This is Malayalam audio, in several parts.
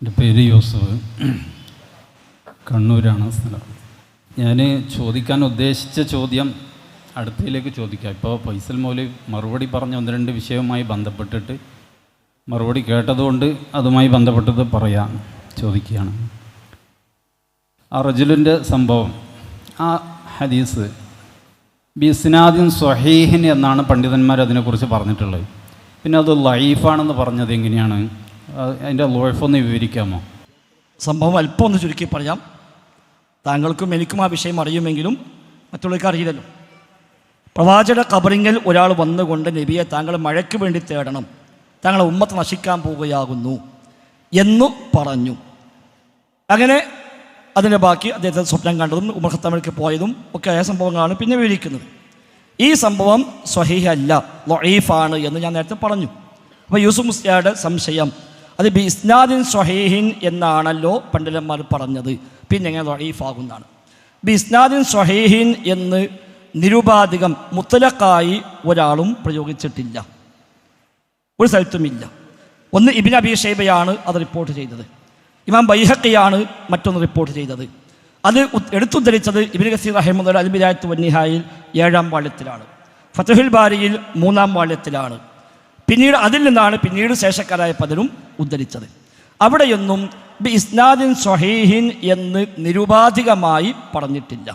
എൻ്റെ പേര് യൂസഫ്, കണ്ണൂരാണ് സ്ഥലം. ഞാൻ ചോദിക്കാൻ ഉദ്ദേശിച്ച ചോദ്യം അടുത്തതിലേക്ക് ചോദിക്കാം. ഇപ്പോൾ ഫൈസൽ മൗലവി മറുപടി പറഞ്ഞ ഒന്ന് രണ്ട് വിഷയവുമായി ബന്ധപ്പെട്ടിട്ട് മറുപടി കേട്ടതുകൊണ്ട് അതുമായി ബന്ധപ്പെട്ടത് പറയാൻ ചോദിക്കുകയാണ്. ആ റജുലിൻ്റെ സംഭവം, ആ ഹദീസ് ബിസ്നാദിൻ സ്വഹീഹിൻ എന്നാണ് പണ്ഡിതന്മാർ അതിനെക്കുറിച്ച് പറഞ്ഞിട്ടുള്ളത്. പിന്നെ അത് ലൈഫാണെന്ന് പറഞ്ഞത് എങ്ങനെയാണ്? അതിൻ്റെ ലോയ്ഫൊന്ന് വിവരിക്കാമോ? സംഭവം അല്പം ഒന്ന് ചുരുക്കി പറയാം. താങ്കൾക്കും എനിക്കും ആ വിഷയം അറിയുമെങ്കിലും മറ്റുള്ളവർക്ക് അറിയില്ലല്ലോ. പ്രവാചക ഖബറിങ്കിൽ ഒരാൾ വന്നുകൊണ്ട് നബിയെ താങ്കൾ മഴയ്ക്ക് വേണ്ടി തേടണം, താങ്കളെ ഉമ്മത്ത് നശിക്കാൻ പോവുകയാകുന്നു എന്നു പറഞ്ഞു. അങ്ങനെ അതിൻ്റെ ബാക്കി അദ്ദേഹത്തെ സ്വപ്നം കണ്ടതും ഉമർ ഖത്താമിലേക്ക് പോയതും ഒക്കെ ആയ സംഭവങ്ങളാണ് പിന്നെ വിവരിക്കുന്നത്. ഈ സംഭവം സ്വഹീഹ് അല്ല, ലഈഫാണ് എന്ന് ഞാൻ നേരത്തെ പറഞ്ഞു. അപ്പോൾ യൂസുഫ് മുസ്ലിയാരുടെ സംശയം, അത് ബി ഇസ്നാദിൻ സ്വഹീഹിൻ എന്നാണല്ലോ പണ്ഡിതന്മാർ പറഞ്ഞത്, പിന്നെ എങ്ങനെ ലഈഫാകുന്നതാണ്? ബി ഇസ്നാദിൻ സ്വഹീഹിൻ എന്ന് നിരുപാധികം മുത്തലഖായി ഒരാളും പ്രയോഗിച്ചിട്ടില്ല, ഒരു സ്ഥലത്തുമില്ല. ഒന്ന് ഇബ്നു അബീ ഷൈബയാണ് അത് റിപ്പോർട്ട് ചെയ്തത്, ഇമാം ബൈഹഖിയാണ് മറ്റൊന്ന് റിപ്പോർട്ട് ചെയ്തത്. അത് എടുത്തുദ്ധരിച്ചത് ഇബ്നു കസീർ റഹിമഹുല്ലാഹ് അൽ ബിദായത്ത് വന്നിഹായിൽ 7-ാം വാള്യത്തിലാണ്, ഫത്ഹുൽ ബാരിയിൽ 3-ാം വാള്യത്തിലാണ്. പിന്നീട് അതിൽ നിന്നാണ് പിന്നീട് ശേഷക്കാരായ പലരും ഉദ്ധരിച്ചത്. അവിടെയൊന്നും ബി ഇസ്നാദിൻ സ്വഹീഹിൻ എന്ന് നിരുപാധികമായി പറഞ്ഞിട്ടില്ല.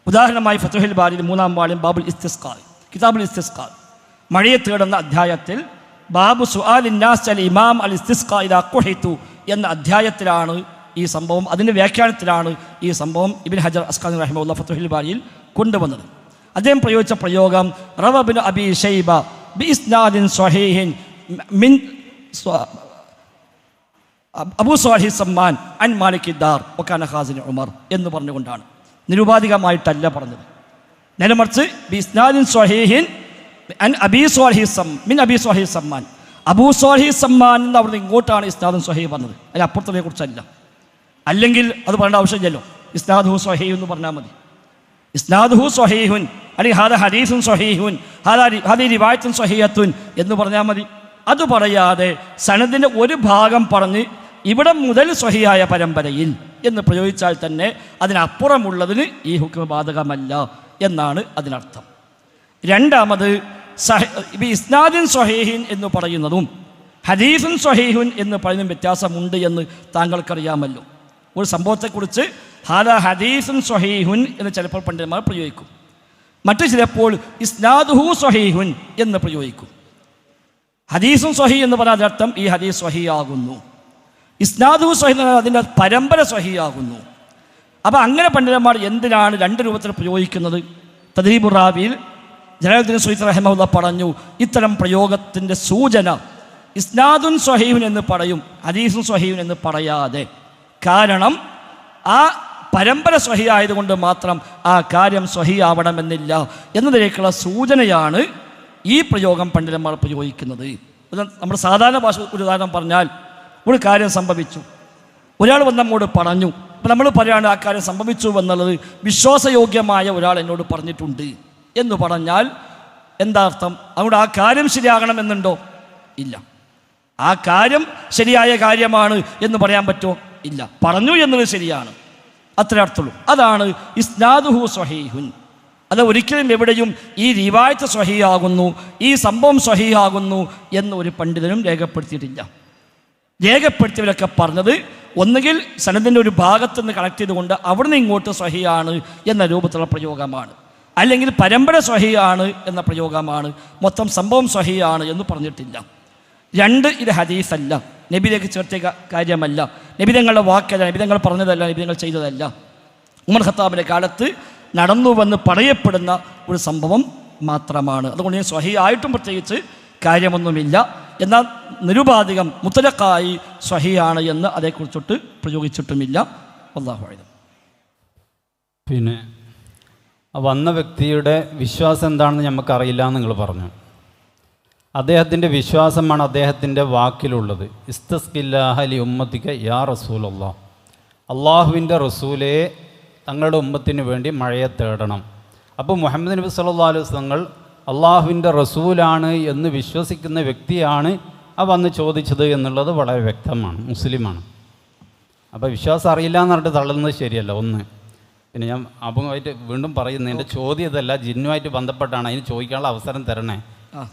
ഉദാഹരണമായി ഫത്ഹുൽ ബാരിയിൽ 3-ാം വാള്യം ബാബുൽ ഇസ്തിസ്ഖാ, കിതാബുൽ ഇസ്തിസ്ഖാ, മഴയെ തേടുന്ന അധ്യായത്തിൽ ബാബു സുആലിൻ നാസ് അൽ ഇമാം അൽ ഇസ്തിസ്ഖാ ഇദാ ഖുഹിതു എന്ന അധ്യായത്തിലാണ് ഈ സംഭവം, അതിൻ്റെ വ്യാഖ്യാനത്തിലാണ് ഈ സംഭവം ഇബ്നു ഹജർ അസ്ഖലാനി റഹിമഹുല്ലാഹ് ഫത്ഹുൽ ബാരിയിൽ കൊണ്ടുവന്നത്. അദ്ദേഹം പ്രയോഗിച്ച പ്രയോഗം റവ ഇബ്നു അബീ ഷൈബ ബി ഇസ്നാദിൻ സ്വഹീഹിൻ മിൻ അബൂ സ്വാലിഹ് സമ്മാൻ അൻ മാലിക് ദാർ വകാന ഖാസിൻ ഉമർ എന്ന് പറഞ്ഞുകൊണ്ടാണ്, നിരുപാധികമായിട്ടല്ല പറഞ്ഞത്. നേരെ മറിച്ച് ബി ഇസ്നാദിൻ സ്വഹീഹിൻ അൻ അബീ സ്വാലിഹ് മിൻ അബീ സ്വാലിഹ് സമ്മാൻ, അബൂ സ്വാലിഹ് സമ്മാൻ എന്ന് അവിടുന്ന് ഇങ്ങോട്ടാണ് ഇസ്നാദുൻ സ്വഹീഹ് പറഞ്ഞത്, അതിന് അപ്പുറത്തതിനെ കുറിച്ചല്ല. അല്ലെങ്കിൽ അത് പറയേണ്ട ആവശ്യമില്ലല്ലോ, ഇസ്നാദുഹു സ്വഹീഹ് എന്ന് പറഞ്ഞാൽ മതി. ഇസ്നാദുഹു സ്വഹീഹുൻ അല്ലെങ്കിൽ ഹാദ ഹദീസുൻ സ്വഹീഹുൻ ഹാദി റിവായത്തുൻ സ്വഹീഹത്തുൻ എന്ന് പറഞ്ഞാൽ മതി. അത് പറയാതെ സനദിൻ്റെ ഒരു ഭാഗം പറഞ്ഞ് ഇവിടെ മുതൽ സ്വഹീഹായ പരമ്പരയിൽ എന്ന് പ്രയോഗിച്ചാൽ തന്നെ അതിനപ്പുറമുള്ളതിന് ഈ ഹുക്മ ബാധകമല്ല എന്നാണ് അതിനർത്ഥം. രണ്ടാമത് ഇസ്നാദിൻ സ്വഹീഹിൻ എന്ന് പറയുന്നതും ഹദീസുൻ സ്വഹീഹുൻ എന്ന് പറയുന്നതും വ്യത്യാസമുണ്ട് എന്ന് താങ്കൾക്കറിയാമല്ലോ. ഒരു സംഭവത്തെക്കുറിച്ച് ഹാദാ ഹദീസുൻ സ്വഹീഹുൻ എന്ന് ചിലപ്പോൾ പണ്ഡിതന്മാർ പ്രയോഗിക്കും, മറ്റു ചിലപ്പോൾ ഇസ്നാദുഹു സ്വഹീഹുൻ എന്ന് പ്രയോഗിക്കും. ഹദീസുൻ സ്വഹീഹ് എന്ന് പറഞ്ഞാൽ അതിനർത്ഥം ഈ ഹദീസ് സ്വഹീഹാകുന്നു, ഇസ്നാദുഹു സ്വഹീഹ് എന്ന് പറഞ്ഞാൽ അതിൻ്റെ പരമ്പര സ്വഹീഹാകുന്നു. അപ്പോൾ അങ്ങനെ പണ്ഡിതന്മാർ എന്തിനാണ് രണ്ട് രൂപത്തിൽ പ്രയോഗിക്കുന്നത്? തദ്രീബുർ റാവിയിൽ ജലാലുദ്ദീൻ സുയൂത്തി റഹിമഹുല്ലാഹ് പറഞ്ഞു, ഇത്തരം പ്രയോഗത്തിൻ്റെ സൂചന ഇസ്നാദുൻ സ്വഹീഹുൻ എന്ന് പറയും, ഹദീസുൻ സ്വഹീഹുൻ എന്ന് പറയാതെ. കാരണം ആ പരമ്പര സ്വഹീഹ് ആയതുകൊണ്ട് മാത്രം ആ കാര്യം സ്വഹീഹ് ആവണമെന്നില്ല എന്നതിലേക്കുള്ള സൂചനയാണ് ഈ പ്രയോഗം പണ്ഡിതന്മാർ പ്രയോഗിക്കുന്നത്. നമ്മുടെ സാധാരണ ഭാഷ ഒരു ഉദാഹരണം പറഞ്ഞാൽ, ഒരു കാര്യം സംഭവിച്ചു, ഒരാൾ വന്ന് നമ്മോട് പറഞ്ഞു, അപ്പോൾ നമ്മൾ പറയുകയാണ് ആ കാര്യം സംഭവിച്ചു എന്നുള്ളത് വിശ്വാസയോഗ്യമായ ഒരാൾ എന്നോട് പറഞ്ഞിട്ടുണ്ട് എന്ന് പറഞ്ഞാൽ എന്താ അർത്ഥം? അതുകൊണ്ട് ആ കാര്യം ശരിയാകണമെന്നുണ്ടോ? ഇല്ല. ആ കാര്യം ശരിയായ കാര്യമാണ് എന്ന് പറയാൻ പറ്റുമോ? ഇല്ല. പറഞ്ഞു എന്നത് ശരിയാണ്, അത്രേ അർത്ഥമുള്ളൂ. അതാണ് ഇസ്നാദുഹു സ്വഹീഹുൻ. അത് ഒരിക്കലും എവിടെയും ഈ റിവായത്ത് സ്വഹീഹാകുന്നു, ഈ സംഭവം സ്വഹീഹാകുന്നു എന്ന് ഒരു പണ്ഡിതനും രേഖപ്പെടുത്തിയിട്ടില്ല. രേഖപ്പെടുത്തിയവരൊക്കെ പറഞ്ഞത് ഒന്നുകിൽ സനദിൻ്റെ ഒരു ഭാഗത്ത് നിന്ന് കണക്ട് ചെയ്തുകൊണ്ട് അവിടുന്ന് ഇങ്ങോട്ട് സ്വഹീഹാണ് എന്ന രൂപത്തിലുള്ള പ്രയോഗമാണ്, അല്ലെങ്കിൽ പരമ്പര സ്വഹീഹാണ് എന്ന പ്രയോഗമാണ്, മൊത്തം സംഭവം സ്വഹീഹാണ് എന്ന് പറഞ്ഞിട്ടില്ല. രണ്ട്, ഇത് ഹദീസല്ല, നബിയിലേക്ക് ചേർത്തിയ കാര്യമല്ല, നബിതങ്ങളുടെ വാക്കല്ല, നബിതങ്ങൾ പറഞ്ഞതല്ല, നബിതങ്ങൾ ചെയ്തതല്ല, ഉമർ ഖത്താബിൻ്റെ കാലത്ത് നടന്നുവെന്ന് പറയപ്പെടുന്ന ഒരു സംഭവം മാത്രമാണ്. അതുകൊണ്ട് ഞാൻ സ്വഹീഹ് ആയിട്ടും പ്രത്യേകിച്ച് കാര്യമൊന്നുമില്ല. എന്നാൽ നിരുപാധികം മുത്തലഖായി സ്വഹീഹാണ് എന്ന് അതേക്കുറിച്ചിട്ട് പ്രയോഗിച്ചിട്ടുമില്ല. അല്ലാഹു അഅലം. പിന്നെ വന്ന വ്യക്തിയുടെ വിശ്വാസം എന്താണെന്ന് നമുക്കറിയില്ല എന്ന് നിങ്ങൾ പറഞ്ഞു. അദ്ദേഹത്തിൻ്റെ വിശ്വാസമാണ് അദ്ദേഹത്തിൻ്റെ വാക്കിലുള്ളത്. ഇസ്തസ്ഖില്ലാഹ ലി ഉമ്മത്തിക യാ റസൂലല്ലാഹ്, അള്ളാഹുവിൻ്റെ റസൂലേ തങ്ങളുടെ ഉമ്മത്തിന് വേണ്ടി മഴയെ തേടണം. അപ്പോൾ മുഹമ്മദ് നബി സല്ലല്ലാഹു അലൈഹി വസല്ലം തങ്ങൾ അള്ളാഹുവിൻ്റെ റസൂലാണ് എന്ന് വിശ്വസിക്കുന്ന വ്യക്തിയാണ് ആ വന്ന് ചോദിച്ചത് എന്നുള്ളത് വളരെ വ്യക്തമാണ്, മുസ്ലിമാണ്. അപ്പോൾ വിശ്വാസം അറിയില്ല എന്ന് പറഞ്ഞിട്ട് തള്ളുന്നത് ശരിയല്ല. ഒന്ന്, പിന്നെ ഞാൻ അപകമായിട്ട് വീണ്ടും പറയുന്നത്, എൻ്റെ ചോദ്യം ഇതല്ല, ജിന്നുമായിട്ട് ബന്ധപ്പെട്ടാണ്. അതിന് ചോദിക്കാനുള്ള അവസരം തരണേ.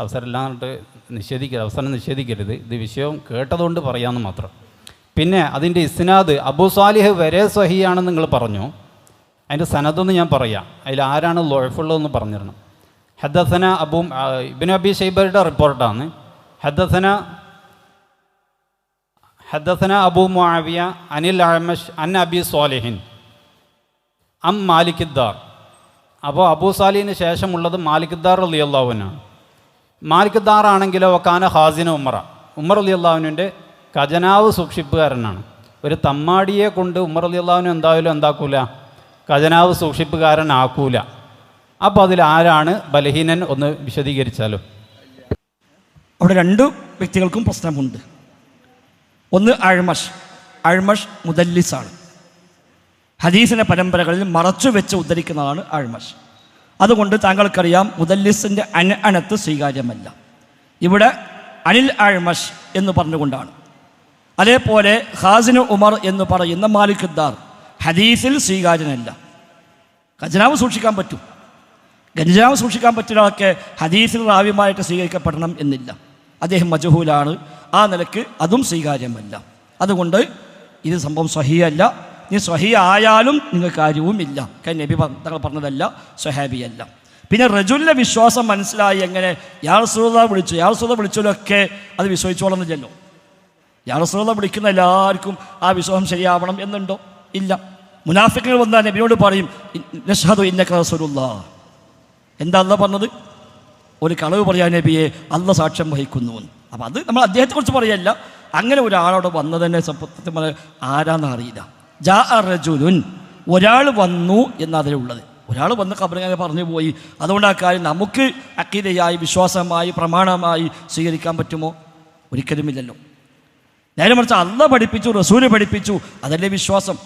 അവസരം ഇല്ല എന്നിട്ട് അവസരം നിഷേധിക്കരുത്. ഇത് വിഷയം കേട്ടതുകൊണ്ട് പറയാമെന്ന് മാത്രം. പിന്നെ അതിൻ്റെ ഇസ്നാദ് അബൂ സാലിഹ് വരെ സഹിയാണെന്ന് നിങ്ങൾ പറഞ്ഞു. അതിൻ്റെ സനദൊന്ന് ഞാൻ പറയാം. അതിൽ ആരാണ് ലൊഴഫുള്ളതെന്ന് പറഞ്ഞിരണം. ഹദ്ദസന ഇബ്നു അബി ഷൈബയുടെ റിപ്പോർട്ടാണ്. ഹദ്ദസന അബൂ മുആവിയ അനിൽ അഅ്മശ് അൻ അബി സ്വാലിഹിൻ അം മാലിക്കിദ്ദാർ. അപ്പോൾ അബൂ സാലിഹിന് ശേഷമുള്ളത് മാലിക്കിദ്ദാർ റളിയല്ലാഹു അൻഹു. മാലിക്കിദ്ദാർ ആണെങ്കിലോ കാന ഖാസിന ഉമർ റളിയല്ലാഹുവിൻ്റെ ഖജനാവ് സൂക്ഷിപ്പുകാരനാണ്. ഒരു തമ്മാടിയെ കൊണ്ട് ഉമർ റളിയല്ലാഹു അൻഹു എന്താക്കൂല, ഖജനാവ് സൂക്ഷിപ്പുകാരനാക്കൂല. അപ്പോൾ അതിൽ ആരാണ് ബലഹീനൻ ഒന്ന് വിശദീകരിച്ചാലോ? അവിടെ രണ്ട് വ്യക്തികൾക്കും പ്രശ്നമുണ്ട്. ഒന്ന് അഴ്മഷ് മുദല്ലിസാണ്. ഹദീസിൻ്റെ പരമ്പരകളിൽ മറച്ചു വെച്ച് ഉദ്ധരിക്കുന്നതാണ് അഴ്മഷ്. അതുകൊണ്ട് താങ്കൾക്കറിയാം മുദല്ലിസിൻ്റെ അനത്ത് സ്വീകാര്യമല്ല. ഇവിടെ അനിൽ അഴ്മഷ് എന്ന് പറഞ്ഞുകൊണ്ടാണ്. അതേപോലെ ഖാസിന് ഉമർ എന്ന് പറയുന്ന മാലിക്കുദ്ദാർ ഹദീസിൽ സ്വീകാര്യനല്ല. ഖജനാവ് സൂക്ഷിക്കാൻ പറ്റും. ഖജനാവ് സൂക്ഷിക്കാൻ പറ്റുന്നതൊക്കെ ഹദീസിൽ റാവിയുമായിട്ട് സ്വീകരിക്കപ്പെടണം എന്നില്ല. അദ്ദേഹം മജ്ഹൂലാണ്. ആ നിലക്ക് അതും സ്വീകാര്യമല്ല. അതുകൊണ്ട് ഇത് സംഭവം സ്വഹീയല്ല. ഇനി സ്വഹീയ ആയാലും നിങ്ങൾക്ക് കാര്യവുമില്ല. നബി തങ്ങൾ പറഞ്ഞതല്ല, സ്വഹാബിയല്ല. പിന്നെ റജുലിൻ്റെ വിശ്വാസം മനസ്സിലായി. എങ്ങനെ? യാ റസൂലുള്ളാഹ് വിളിച്ചൊക്കെ അത് വിശ്വസിച്ചോളന്നില്ലല്ലോ. യാ റസൂലുള്ളാഹ് വിളിക്കുന്ന എല്ലാവർക്കും ആ വിശ്വാസം ശരിയാവണം എന്നുണ്ടോ? ഇല്ല. മുനാഫിക്കുകൾ വന്നാൽ നബിയോട് പറയും നശ്ഹദു ഇന്നക റസൂലുള്ളാഹ്. എന്താ അല്ലാഹ് പറഞ്ഞത്? ഒരു കളവ് പറയാൻ നബിയെ അല്ല സാക്ഷ്യം വഹിക്കുന്നു. അപ്പം അത് നമ്മൾ അദ്ദേഹത്തെക്കുറിച്ച് പറയല്ല. അങ്ങനെ ഒരാളോട് വന്നതന്നെ സത്യത്തിൽ ആരാന്ന് അറിയില്ല. ജാ റജുലുൻ, ഒരാൾ വന്നു എന്നതിലുള്ളത്. ഒരാൾ വന്ന് ഖബറിങ്ങനെ പറഞ്ഞു പോയി. അതുകൊണ്ട് ആ കാര്യം നമുക്ക് അഖീദയായി വിശ്വാസമായി പ്രമാണമായി സ്വീകരിക്കാൻ പറ്റുമോ? ഒരിക്കലുമില്ലല്ലോ. നേരെ മറിച്ച് അല്ലാഹ് പഠിപ്പിച്ചു, റസൂല് പഠിപ്പിച്ചു, അതല്ലേ വിശ്വാസം.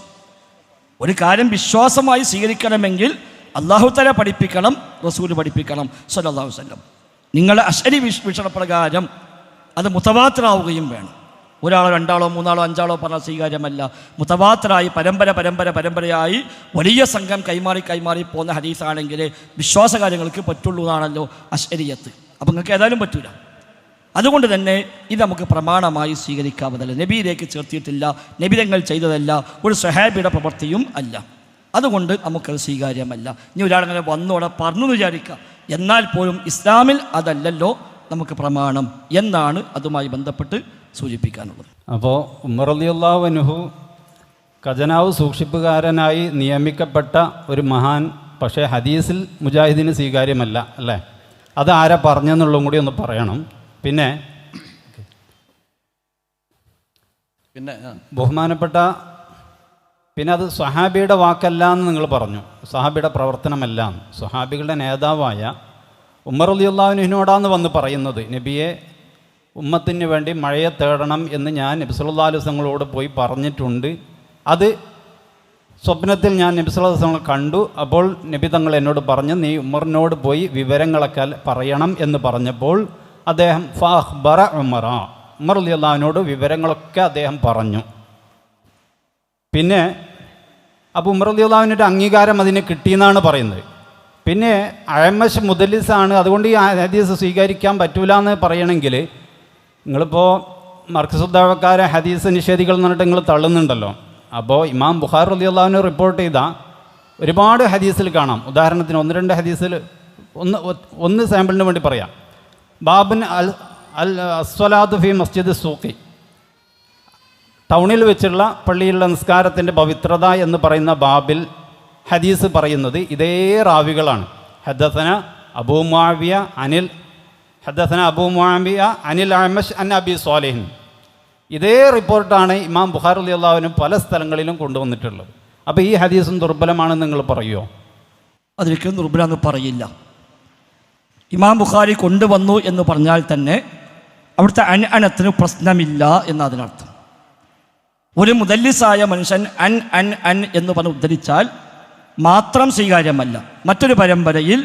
ഒരു കാര്യം വിശ്വാസമായി സ്വീകരിക്കണമെങ്കിൽ അല്ലാഹു തആല പഠിപ്പിക്കണം, റസൂല് പഠിപ്പിക്കണം സ്വല്ലല്ലാഹു അലൈഹി വസല്ലം. നിങ്ങളുടെ അശ്അരി വീക്ഷണപ്രകാരം അത് മുതവാത്തിറാവുകയും വേണം. ഒരാളോ രണ്ടാളോ മൂന്നാളോ അഞ്ചാളോ പറഞ്ഞാൽ സ്വീകാര്യമല്ല. മുതവാത്തിറായി പരമ്പരയായി വലിയ സംഘം കൈമാറി പോകുന്ന ഹദീസാണെങ്കിൽ വിശ്വാസകാര്യങ്ങൾക്ക് പറ്റുള്ളൂ എന്നാണല്ലോ അശ്അരിയത്ത്. അപ്പം നിങ്ങൾക്ക് ഏതായാലും പറ്റൂല. അതുകൊണ്ട് തന്നെ ഇത് നമുക്ക് പ്രമാണമായി സ്വീകരിക്കാവുന്നതല്ല. നബിയിലേക്ക് ചേർത്തിയിട്ടില്ല, നബി തങ്ങൾ ചെയ്തതല്ല, ഒരു സ്വഹാബിയുടെ പ്രവൃത്തിയും അല്ല. അതുകൊണ്ട് നമുക്കത് സ്വീകാര്യമല്ല. ഇനി ഒരാളങ്ങനെ വന്നോടെ പറഞ്ഞു വിചാരിക്കുക. എന്നാൽ പോലും ഇസ്ലാമിൽ അതല്ലല്ലോ നമുക്ക് പ്രമാണം എന്നാണ് അതുമായി ബന്ധപ്പെട്ട് സൂചിപ്പിക്കാനുള്ളത്. അപ്പോൾ ഉമർ റളിയല്ലാഹു അൻഹു ഖജനാവ് സൂക്ഷിപ്പുകാരനായി നിയമിക്കപ്പെട്ട ഒരു മഹാൻ, പക്ഷേ ഹദീസിൽ മുജാഹിദിന് സ്വീകാര്യമല്ല അല്ലേ? അത് ആരാ പറഞ്ഞെന്നുള്ളതും കൂടി ഒന്ന് പറയണം. പിന്നെ ബഹുമാനപ്പെട്ട പിന്നെ അത് സ്വഹാബിയുടെ വാക്കല്ല എന്ന് നിങ്ങൾ പറഞ്ഞു. സ്വഹാബിയുടെ പ്രവർത്തനമല്ല. സ്വഹാബികളുടെ നേതാവായ ഉമർ റളിയല്ലാഹു അൻഹുവിനോടാന്ന് വന്ന് പറയുന്നത്, നബിയെ ഉമ്മത്തിന് വേണ്ടി മഴയെ തേടണം എന്ന് ഞാൻ നബി സല്ലല്ലാഹു അലൈഹി വസല്ലമയോട് പോയി പറഞ്ഞിട്ടുണ്ട്. അത് സ്വപ്നത്തിൽ ഞാൻ നബി സല്ലല്ലാഹു അലൈഹി വസല്ലം കണ്ടു. അപ്പോൾ നബി തങ്ങൾ എന്നോട് പറഞ്ഞു, നീ ഉമറിനോട് പോയി വിവരങ്ങളൊക്കെ പറയണം എന്ന് പറഞ്ഞപ്പോൾ അദ്ദേഹം ഫഅഖ്ബറ ഉമർ റളിയല്ലാഹു അൻഹുവിനോട് വിവരങ്ങളൊക്കെ അദ്ദേഹം പറഞ്ഞു. പിന്നെ അപ്പോൾ ഉമർ റളിയല്ലാഹു അൻഹുവിൻ്റെ അംഗീകാരം അതിന് കിട്ടിയെന്നാണ് പറയുന്നത്. പിന്നെ അഅ്മശ് മുദല്ലിസാണ്, അതുകൊണ്ട് ഈ ഹദീസ് സ്വീകരിക്കാൻ പറ്റൂല എന്ന് പറയണമെങ്കിൽ നിങ്ങളിപ്പോൾ മർക്കസുദ്ദാവക്കാരെ ഹദീസ് നിഷേധികൾ എന്ന് പറഞ്ഞിട്ട് നിങ്ങൾ തള്ളുന്നുണ്ടല്ലോ. അപ്പോൾ ഇമാം ബുഖാരി റളിയല്ലാഹു അൻഹു റിപ്പോർട്ട് ചെയ്ത ഒരുപാട് ഹദീസിൽ കാണാം. ഉദാഹരണത്തിന് ഒന്ന് രണ്ട് ഹദീസിൽ ഒന്ന് സാമ്പിളിന് വേണ്ടി പറയാം. ബാബുൻ അസ്വലാത്തു ഫി മസ്ജിദ് സൂഖി, ടൗണിൽ വെച്ചുള്ള പള്ളിയിലുള്ള നിസ്കാരത്തിൻ്റെ പവിത്രത എന്ന് പറയുന്ന ബാബിൽ ഹദീസ് പറയുന്നത് ഇതേ റാവികളാണ്. ഹദ്ദസന അബൂ മുആവിയ അനിൽ അഅ്മശ് അൻ അബി സ്വാലിഹിൻ. ഇതേ റിപ്പോർട്ടാണ് ഇമാം ബുഖാരി റളിയല്ലാഹു അൻഹു പല സ്ഥലങ്ങളിലും കൊണ്ടുവന്നിട്ടുള്ളത്. അപ്പോൾ ഈ ഹദീസും ദുർബലമാണെന്ന് നിങ്ങൾ പറയുമോ? അതൊരിക്കലും ദുർബലമെന്ന് പറയില്ല. ഇമാം ബുഖാരി കൊണ്ടുവന്നു എന്ന് പറഞ്ഞാൽ തന്നെ അവിടുത്തെ അനത്തിന് പ്രശ്നമില്ല എന്നതിനർത്ഥം. ഒരു മുദല്ലിസായ മനുഷ്യൻ അൻ എന്ന് പറഞ്ഞ് ഉദ്ധരിച്ചാൽ മാത്രം സ്വീകാര്യമല്ല. മറ്റൊരു പരമ്പരയിൽ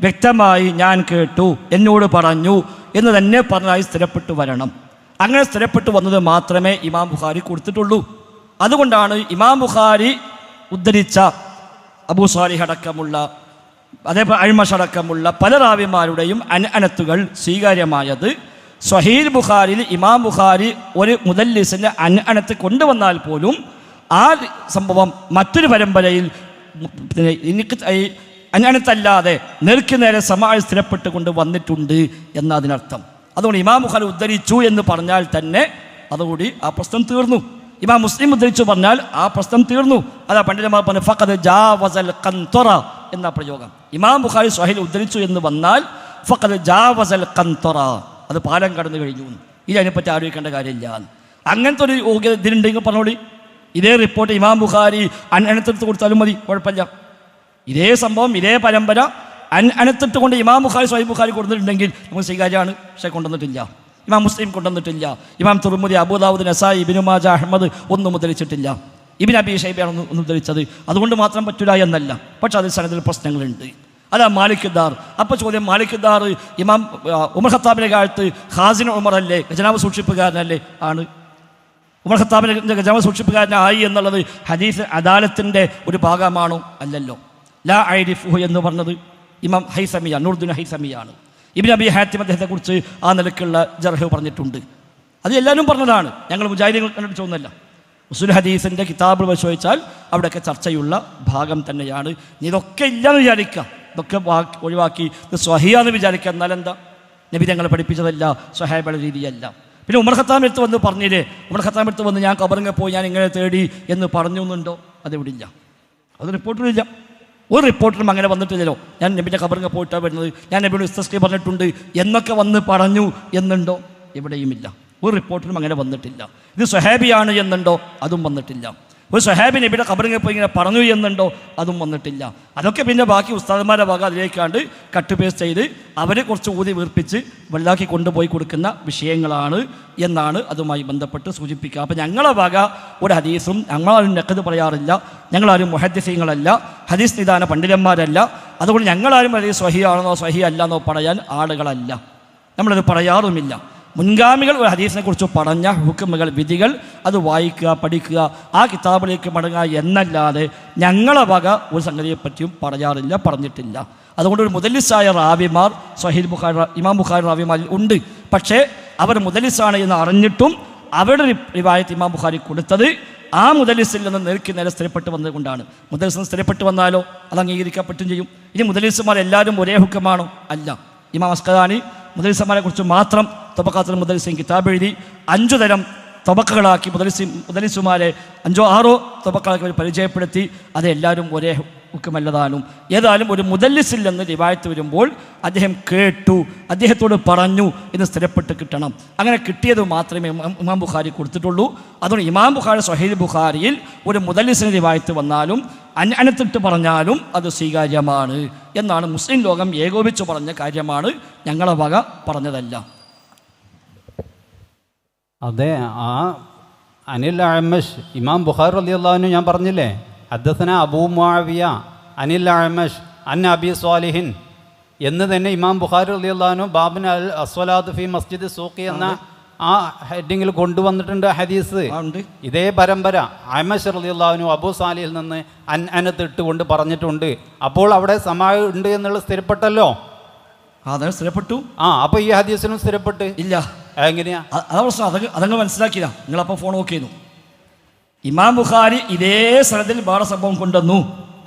വ്യക്തമായി ഞാൻ കേട്ടു, എന്നോട് പറഞ്ഞു എന്ന് തന്നെ പറഞ്ഞായി സ്ഥിരപ്പെട്ടു വരണം. അങ്ങനെ സ്ഥിരപ്പെട്ടു വന്നത് മാത്രമേ ഇമാം ബുഖാരി കൊടുത്തിട്ടുള്ളൂ. അതുകൊണ്ടാണ് ഇമാം ബുഖാരി ഉദ്ധരിച്ച അബൂ സാലിഹ് അടക്കമുള്ള അതേപോലെ അഴ്മഷ് അടക്കമുള്ള പല റാവിമാരുടെയും അനഅനത്തുകൾ സ്വീകാര്യമായത്. സ്വഹീഹ് ബുഖാരിയിൽ ഇമാം ബുഖാരി ഒരു മുദല്ലിസിൻ്റെ അനഅനത്ത് കൊണ്ടുവന്നാൽ പോലും ആ സംഭവം മറ്റൊരു പരമ്പരയിൽ അനഅനത്തല്ലാതെ നേർക്ക് നേരെ സമാഅ് സ്ഥിരപ്പെട്ടുകൊണ്ട് വന്നിട്ടുണ്ട് എന്നതിനർത്ഥം. അതുകൊണ്ട് ഇമാം ബുഖാരി ഉദ്ധരിച്ചു എന്ന് പറഞ്ഞാൽ തന്നെ അതുകൂടി ആ പ്രശ്നം തീർന്നു. ഇമാം മുസ്ലിം ഉദ്ധരിച്ചു പറഞ്ഞാൽ ആ പ്രശ്നം തീർന്നു. അതാ പണ്ഡിതന്മാർ പറഞ്ഞു ഫഖദ് ജാവസൽ ഖന്തറ എന്ന പ്രയോഗം. ഇമാം ബുഖാരി സ്വഹീഹ് ഉദ്ധരിച്ചു എന്ന് വന്നാൽ ഫഖദ് ജാവസൽ ഖന്തറ, അത് പാലം കടന്നു കഴിഞ്ഞു. ഇനി അതിനെപ്പറ്റി ആലോചിക്കേണ്ട കാര്യമില്ല. അങ്ങനത്തെ ഒരു യോഗ്യത ഇതിനുണ്ടെങ്കിൽ പറഞ്ഞോളി. ഇതേ റിപ്പോർട്ട് ഇമാം ബുഖാരി അനഅനത്തെടുത്ത് കൊടുത്താലും മതി, കുഴപ്പമില്ല. ഇതേ സംഭവം ഇതേ പരമ്പര അനഅനത്തിട്ട് കൊണ്ട് ഇമാം ബുഖാരി സ്വഹീഹ് ബുഖാരി കൊടുത്തിട്ടുണ്ടെങ്കിൽ നമുക്ക് സ്വീകാര്യമാണ്. പക്ഷേ കൊണ്ടുവന്നിട്ടില്ല. ഇമാം മുസ്ലിം കൊണ്ടുവന്നിട്ടില്ല. ഇമാം തുർമുദി, അബൂദാവൂദ്, നസായി, ഇബ്നു മാജ, അഹ്മദ് ഒന്നും ഉദ്ധരിച്ചിട്ടില്ല. ഇബ്നു അബീ ഷൈബയാണ് ഒന്നും ഉദ്ധരിച്ചത്. അതുകൊണ്ട് മാത്രം പറ്റില്ല എന്നല്ല, പക്ഷേ അതിൽ സനദിൽ പ്രശ്നങ്ങളുണ്ട്. അതാ മാലിക് ദാർ. അപ്പോൾ ചോദ്യം, മാലിക് ദാർ ഇമാം ഉമർ ഖത്താബിൻ്റെ കാലത്ത് ഖാസിൻ ഉമർ അല്ലേ, ഖജനാവ് സൂക്ഷിപ്പുകാരനല്ലേ? ആണ്. ഉമർ ഖത്താബിൻ്റെ ഖജനാവ് സൂക്ഷിപ്പുകാരനായി എന്നുള്ളത് ഹദീസ് അദാലത്തിൻ്റെ ഒരു ഭാഗമാണോ? അല്ലല്ലോ. ലാ ഐരിഫുഹു എന്ന് പറഞ്ഞത് ഇമാം ഹൈസമിയാണ്, നൂറുദ്ദീൻ ഹൈസമിയാണ്. ഇബ്നു അബീ ഹാത്തിം അദ്ദേഹത്തെക്കുറിച്ച് ആ നിലക്കുള്ള ജർഹ് പറഞ്ഞിട്ടുണ്ട്. അത് എല്ലാവരും പറഞ്ഞതാണ്, ഞങ്ങൾ മുജാഹിദീങ്ങൾ കണ്ടിട്ട് ചോദിച്ചൊന്നുമല്ല. ഉസൂൽ ഹദീസിൻ്റെ കിതാബുകൾ പരിശോധിച്ചാൽ അവിടെയൊക്കെ ചർച്ചയുള്ള ഭാഗം തന്നെയാണ്. ഇതൊക്കെ ഇല്ലയെന്ന് വിചാരിക്കുക, ഇതൊക്കെ ഒഴിവാക്കി ഇത് സ്വഹിയാന്ന് വിചാരിക്കുക. എന്നാലെന്താ? നബി തങ്ങളെ പഠിപ്പിച്ചതല്ല, സ്വഹാബയുടെ രീതിയല്ല. പിന്നെ ഉമർ ഖത്താബിൻ്റെ അടുത്ത് വന്ന് പറഞ്ഞില്ലേ, ഉമർ ഖത്താബിൻ്റെ അടുത്ത് വന്ന് ഞാൻ ഖബറിൽ പോയി ഞാൻ ഇങ്ങനെ തേടി എന്ന് പറഞ്ഞൊന്നുണ്ടോ? അതെവിടില്ല, അത് റിപ്പോർട്ടിലില്ല. ഒരു റിപ്പോർട്ടറും അങ്ങനെ വന്നിട്ടില്ലല്ലോ. ഞാൻ നബിൻ്റെ ഖബറിൽ പോയിട്ടാണ് വരുന്നത്, ഞാൻ നബിയുടെ ഇസ്തസ്കി പറഞ്ഞിട്ടുണ്ട് എന്നൊക്കെ വന്ന് പറഞ്ഞു എന്നുണ്ടോ? എവിടെയുമില്ല. ഒരു റിപ്പോർട്ടറും അങ്ങനെ വന്നിട്ടില്ല. ഇത് സ്വഹാബിയാണ് എന്നുണ്ടോ? അതും വന്നിട്ടില്ല. ഒരു സ്വഹാബി നബിയുടെ ഖബറിൽ പോയി ഇങ്ങനെ പറഞ്ഞു എന്നുണ്ടോ? അതും വന്നിട്ടില്ല. അതൊക്കെ പിന്നെ ബാക്കി ഉസ്താദന്മാരുടെ ഭാഗം അതിലേക്കാണ്ട് കട്ട് പേസ്റ്റ് ചെയ്ത് അവരെ കുറച്ച് ഊതി വീർപ്പിച്ച് വലുതാക്കി കൊണ്ടുപോയി കൊടുക്കുന്ന വിഷയങ്ങളാണ് എന്നാണ് അതുമായി ബന്ധപ്പെട്ട് സൂചിപ്പിക്കുക. അപ്പോൾ ഞങ്ങളെ ഭാഗ ഒരു ഹദീസും ഞങ്ങളാരും നഖദ് പറയാറില്ല, ഞങ്ങളാരും മുഹദ്ദിസീങ്ങളല്ല, ഹദീസ് നിദാന പണ്ഡിതന്മാരല്ല. അതുകൊണ്ട് ഞങ്ങളാരും ഹദീസ് സ്വഹിയാണെന്നോ സ്വഹി അല്ലെന്നോ പറയാൻ ആളുകളല്ല, നമ്മളത് പറയാറുമില്ല. മുൻഗാമികൾ ഒരു ഹദീസിനെ കുറിച്ച് പറഞ്ഞ ഹുക്കുമുകൾ, വിധികൾ അത് വായിക്കുക, പഠിക്കുക, ആ കിതാബിലേക്ക് മടങ്ങുക എന്നല്ലാതെ ഞങ്ങളെ വക ഒരു സംഗതിയെപ്പറ്റിയും പറയാറില്ല, പറഞ്ഞിട്ടില്ല. അതുകൊണ്ട് ഒരു മുദല്ലിസായ റാവിമാർ സ്വഹീഹ് ബുഖാരി, ഇമാം ബുഖാരി റാവിമാരിൽ ഉണ്ട്. പക്ഷേ അവർ മുദല്ലിസാണ് എന്ന് അറിഞ്ഞിട്ടും അവരുടെ റിവായത്ത് ഇമാം ബുഖാരി കൊടുത്തത് ആ മുദല്ലിസിൽ നിന്ന് നേർക്ക് നേരെ സ്ഥിരപ്പെട്ട് വന്നതുകൊണ്ടാണ്. മുദല്ലിസ് സ്ഥിരപ്പെട്ട് വന്നാലോ അത് അംഗീകരിക്കപ്പെട്ടും ചെയ്യും. ഇനി മുദല്ലിസുമാർ എല്ലാവരും ഒരേ ഹുക്കമാണോ? അല്ല. ഇമാം അസ്ഖലാനി മുദല്ലിസന്മാരെ കുറിച്ച് മാത്രം തബഖാത്തുൽ മുദല്ലിസീൻ കിതാബ് എഴുതി 5 തരം തബക്കകളാക്കി മുദല്ലിസുമാരെ 5-6 തബക്കകളാക്കി പരിചയപ്പെടുത്തി. അത് എല്ലാവരും ഒരേ ഹുക്കുമല്ലതാനും. ഏതായാലും ഒരു മുദല്ലിസിൽ നിന്ന് റിവായത്ത് വരുമ്പോൾ അദ്ദേഹം കേട്ടു, അദ്ദേഹത്തോട് പറഞ്ഞു എന്ന് സ്ഥിരപ്പെട്ട് കിട്ടണം. അങ്ങനെ കിട്ടിയത് മാത്രമേ ഇമാം ബുഖാരി കൊടുത്തിട്ടുള്ളൂ. അതുകൊണ്ട് ഇമാം ബുഖാരി സ്വഹീഹ് ബുഖാരിയിൽ ഒരു മുദല്ലിസിന് റിവായത്ത് വന്നാലും അനഅനത്തിട്ട് പറഞ്ഞാലും അത് സ്വീകാര്യമാണ് എന്നാണ് മുസ്ലിം ലോകം ഏകോപിച്ച് പറഞ്ഞ കാര്യമാണ്, ഞങ്ങളെ വക പറഞ്ഞതല്ല. അതെ, ആ അനിൽ അഅ്മശ് ഇമാം ബുഖാരി റളിയല്ലാഹു അൻഹു ഞാൻ പറഞ്ഞില്ലേ, ഹദ്ദസന അബൂ മുആവിയ അനിൽ അഅ്മശ് അൻ അബി സ്വാലിഹിൻ എന്ന് തന്നെ ഇമാം ബുഖാരി റളിയല്ലാഹു അൻഹു ബാബിൻ അൽ അസ്വലാത്ത് ഫി മസ്ജിദ് സൂഖി എന്ന ആ ഹെഡിങ്ങിൽ കൊണ്ടുവന്നിട്ടുണ്ട് ഹദീസ്. ഇതേ പരമ്പര അഅ്മശ് റളിയല്ലാഹു അൻഹു അബൂ സാലിഹിൽ നിന്ന് അനഅനത്ത് കൊണ്ട് പറഞ്ഞിട്ടുണ്ട്. അപ്പോൾ അവിടെ സമാഅ് ഉണ്ട് എന്നുള്ള സ്ഥിരപ്പെട്ടല്ലോ. അതെ, സ്ഥിരപ്പെട്ടു. അപ്പോൾ ഈ ഹദീസിനും സ്ഥിരപ്പെട്ട് ഇല്ല. എങ്ങനെയാ? അതാ പ്രശ്നം. അതങ്ങൾ മനസ്സിലാക്കിയില്ല. നിങ്ങളപ്പോൾ ഫോൺ നോക്കിയിരുന്നു. ഇമാം ബുഖാരി ഇതേ സ്ഥലത്തിൽ വേറെ സംഭവം കൊണ്ടുവന്നു.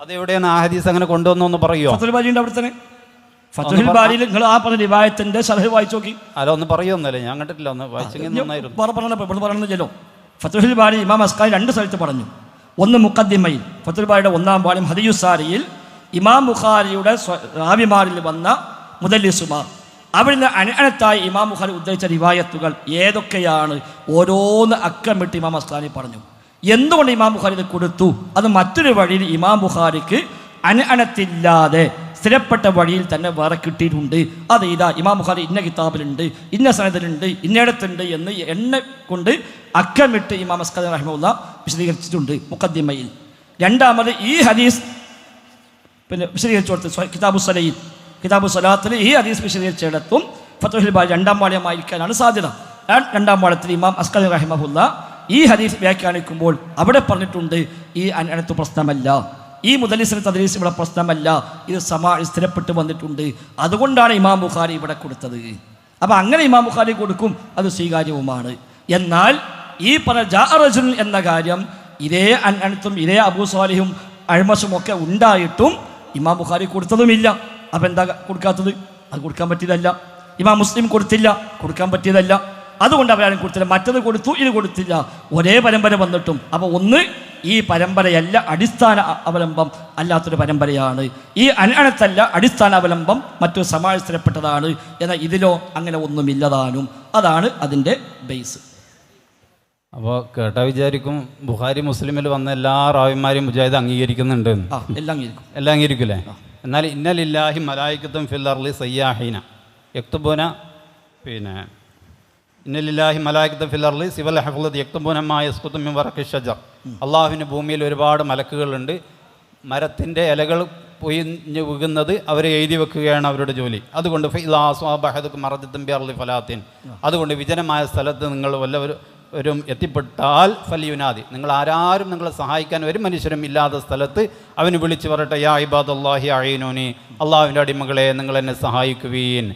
അതെവിടെയാണ് ആ ഹദീസ് അങ്ങനെ കൊണ്ടുവന്നു എന്ന് പറയുമോ? ഫത്ഹുൽ ബാരി ഉണ്ട് അവിടെ തന്നെ. ഫത്ഹുൽ ബാരിയിൽ നിങ്ങൾ ആ പറഞ്ഞ റിവായത്തിന്റെ ശർഹ് വായിച്ചു നോക്കി. അല്ല, ഒന്ന് പറയുമെന്നല്ലേ, ഞാൻ കണ്ടിട്ടില്ല, ഒന്ന് വായിച്ചെങ്കിൽ പറഞ്ഞല്ലോ. ഫത്ഹുൽ ബാരി ഇമാം അസ്ഖാലി 2 സ്ഥലത്ത് പറഞ്ഞു. ഒന്ന് മുഖദ്ദിമയിൽ ഫത്ഹുൽ ബാരിയുടെ 1-ാം വാള്യം ഹദിയുസാരിയിൽ ഇമാം ബുഖാരിയുടെ റാവിമാരിൽ വന്ന മുദല്ലിസുമാർ, അവിടുന്ന് അനഅനത്തായി ഇമാം ബുഖാരി ഉദ്ധരിച്ച റിവായത്തുകൾ ഏതൊക്കെയാണ് ഓരോന്ന് അക്കമിട്ട് ഇമാം അസ്ഖാലി പറഞ്ഞു. എന്തുകൊണ്ട് ഇമാം ബുഖാരി ഇത് കൊടുത്തു? അത് മറ്റൊരു വഴിയിൽ ഇമാം ബുഖാരിക്ക് അനഅനത്തില്ലാതെ സ്ഥിരപ്പെട്ട വഴിയിൽ തന്നെ വേറെ കിട്ടിയിട്ടുണ്ട്. അത് ഇതാ ഇമാം ബുഖാരി ഇന്ന കിതാബിലുണ്ട്, ഇന്ന സനദിലുണ്ട്, ഇന്നയിടത്തുണ്ട് എന്ന് എണ്ണ കൊണ്ട് അക്കമിട്ട് ഇമാം അസ്ഖാലി റഹിമഹുല്ലാഹ് വിശദീകരിച്ചിട്ടുണ്ട് മുഖദ്ദിമയിൽ. രണ്ടാമത് ഈ ഹദീസ് പിന്നെ വിശദീകരിച്ചു കൊടുത്ത് കിതാബു സലാത്തിൽ ഈ ഹദീസ് വിശദീകരിച്ചിടത്തും ഫത്ഹുൽ ബാരി 2-ാം വാള്യമായിരിക്കാനാണ് സാധ്യത. 2-ാം വാള്യത്തിൽ ഇമാം അസ്ഖലാനി റഹിമഹുല്ലാഹ് ഈ ഹദീസ് വ്യാഖ്യാനിക്കുമ്പോൾ അവിടെ പറഞ്ഞിട്ടുണ്ട് ഈ അനഅനത്ത് പ്രശ്നമല്ല, ഈ മുദല്ലിസിന് തദ്രീസ് ഇവിടെ പ്രശ്നമല്ല, ഇത് സ്ഥിരപ്പെട്ട് വന്നിട്ടുണ്ട്. അതുകൊണ്ടാണ് ഇമാം ബുഖാരി ഇവിടെ കൊടുത്തത്. അപ്പം അങ്ങനെ ഇമാം ബുഖാരി കൊടുക്കും, അത് സ്വീകാര്യവുമാണ്. എന്നാൽ ഈ പറഞ്ഞ ജാഅ റജുലുൻ എന്ന കാര്യം ഇതേ അനഅനത്തും ഇതേ അബൂ സ്വാലിഹും അഴ്മസും ഒക്കെ ഉണ്ടായിട്ടും ഇമാം ബുഖാരി കൊടുത്തതുമില്ല. അപ്പം എന്താ കൊടുക്കാത്തത്? അത് കൊടുക്കാൻ പറ്റിയതല്ല. ഇമാം മുസ്ലിം കൊടുത്തില്ല, കൊടുക്കാൻ പറ്റിയതല്ല. അതുകൊണ്ട് അവരാരും കൊടുത്തില്ല. മറ്റത് കൊടുത്തു, ഇത് കൊടുത്തില്ല. ഒരേ പരമ്പര വന്നിട്ടും അപ്പോൾ ഒന്ന് ഈ പരമ്പരയല്ല അടിസ്ഥാന അവലംബം അല്ലാത്തൊരു പരമ്പരയാണ്. ഈ അനഅനത്തല്ല അടിസ്ഥാന അവലംബം മറ്റൊരു സമാജത്തിൽപ്പെട്ടതാണ്. എന്നാൽ ഇതിലോ അങ്ങനെ ഒന്നുമില്ലതാനും. അതാണ് അതിൻ്റെ ബേസ്. അപ്പോൾ കേട്ടാ വിചാരിക്കും ബുഖാരി മുസ്ലിമിൽ വന്ന എല്ലാ റാവിമാരെയും മുജാഹിദ് അംഗീകരിക്കുന്നുണ്ട്. എല്ലാം അംഗീകരിക്കില്ലേ? എന്നാൽ ഇന്നലില്ലാഹി മലായിക്കത്തും ഫിൽ അർളി സയ്യാഹീന യക്തുബൂന, പിന്നെ ഇന്നലില്ലാഹി മലായിക്കത്തും ഫിൽ അർളി സിവൽ ഹഫ്ളത്ത് യക്തുബൂന മാ യസ്ഖുതു മിൻ വറഖി ഷജർ. അള്ളാഹുവിൻ്റെ ഭൂമിയിൽ ഒരുപാട് മലക്കുകളുണ്ട്. മരത്തിൻ്റെ ഇലകൾ പൊയിഞ്ഞ് വീകുന്നത് അവരെ എഴുതി വെക്കുകയാണ് അവരുടെ ജോലി. അതുകൊണ്ട് ഫലാത്തിൻ, അതുകൊണ്ട് വിജനമായ സ്ഥലത്ത് നിങ്ങൾ വല്ലവരും എത്തിപ്പെട്ടാൽ ഫലിയുനാദി, നിങ്ങൾ ആരും നിങ്ങളെ സഹായിക്കാൻ ഒരു മനുഷ്യരും ഇല്ലാത്ത സ്ഥലത്ത് അവന് വിളിച്ചു പറയട്ടെ, യാ ഇബാദുല്ലാഹി അഈനൂനി, അള്ളാഹുവിൻ്റെ അടിമകളെ നിങ്ങൾ എന്നെ സഹായിക്കുവീൻ.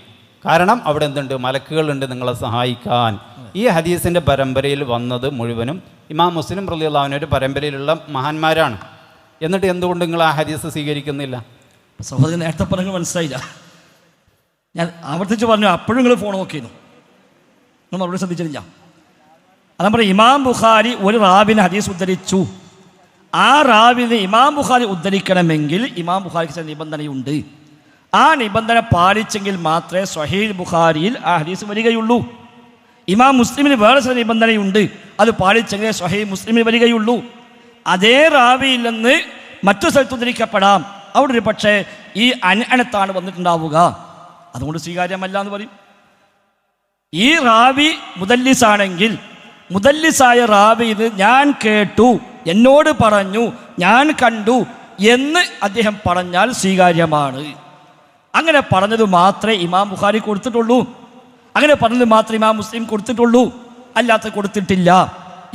കാരണം അവിടെ എന്തുണ്ട്? മലക്കുകളുണ്ട് നിങ്ങളെ സഹായിക്കാൻ. ഈ ഹദീസിൻ്റെ പരമ്പരയിൽ വന്നത് മുഴുവനും ഇമാം മുസ്ലിം റളിയല്ലാഹു അൻഹു ഒരു പരമ്പരയിലുള്ള മഹാന്മാരാണ്. എന്നിട്ട് എന്തുകൊണ്ട് നിങ്ങൾ ആ ഹദീസ് സ്വീകരിക്കുന്നില്ല? സഹോദരൻ നേരത്തെ പറഞ്ഞു മനസ്സിലായില്ല. ഞാൻ ആവർത്തിച്ച് പറഞ്ഞു, അപ്പോഴും നിങ്ങൾ ഫോൺ നോക്കിയിരുന്നു, നിങ്ങൾ മറുപടി ശ്രദ്ധിച്ചിട്ടില്ല. അതാ പറയുക, ഇമാം ബുഖാരി ഒരു റാവിന് ഹദീസ് ഉദ്ധരിച്ചു. ആ റാവിനെ ഇമാം ബുഖാരി ഉദ്ധരിക്കണമെങ്കിൽ ഇമാം ബുഖാരിക്ക് ചില നിബന്ധനയുണ്ട്. ആ നിബന്ധന പാലിച്ചെങ്കിൽ മാത്രമേ സ്വഹീഹ് ബുഖാരിയിൽ ആ ഹദീസ് വരികയുള്ളൂ. ഇമാം മുസ്ലിമിന് വേറെ ചില നിബന്ധനയുണ്ട്, അത് പാലിച്ചെങ്കിലേ സ്വഹീഹ് മുസ്ലിമിന് വരികയുള്ളൂ. അതേ റാവിയിൽ നിന്ന് മറ്റു സ്ഥലത്ത് ഉദ്ധരിക്കപ്പെടാം. അവിടെ ഒരു പക്ഷേ ഈ അനഅനത്താണ് വന്നിട്ടുണ്ടാവുക, അതുകൊണ്ട് സ്വീകാര്യമല്ല എന്ന് പറയും. ഈ റാവി മുദല്ലിസാണെങ്കിൽ മുദല്ലിസായ റാവി ഇത് ഞാൻ കേട്ടു, എന്നോട് പറഞ്ഞു, ഞാൻ കണ്ടു എന്ന് അദ്ദേഹം പറഞ്ഞാൽ സ്വീകാര്യമാണ്. അങ്ങനെ പറഞ്ഞത് മാത്രമേ ഇമാം ബുഖാരി കൊടുത്തിട്ടുള്ളൂ, അങ്ങനെ പറഞ്ഞത് മാത്രമേ ഇമാം മുസ്ലിം കൊടുത്തിട്ടുള്ളൂ, അല്ലാത്ത കൊടുത്തിട്ടില്ല.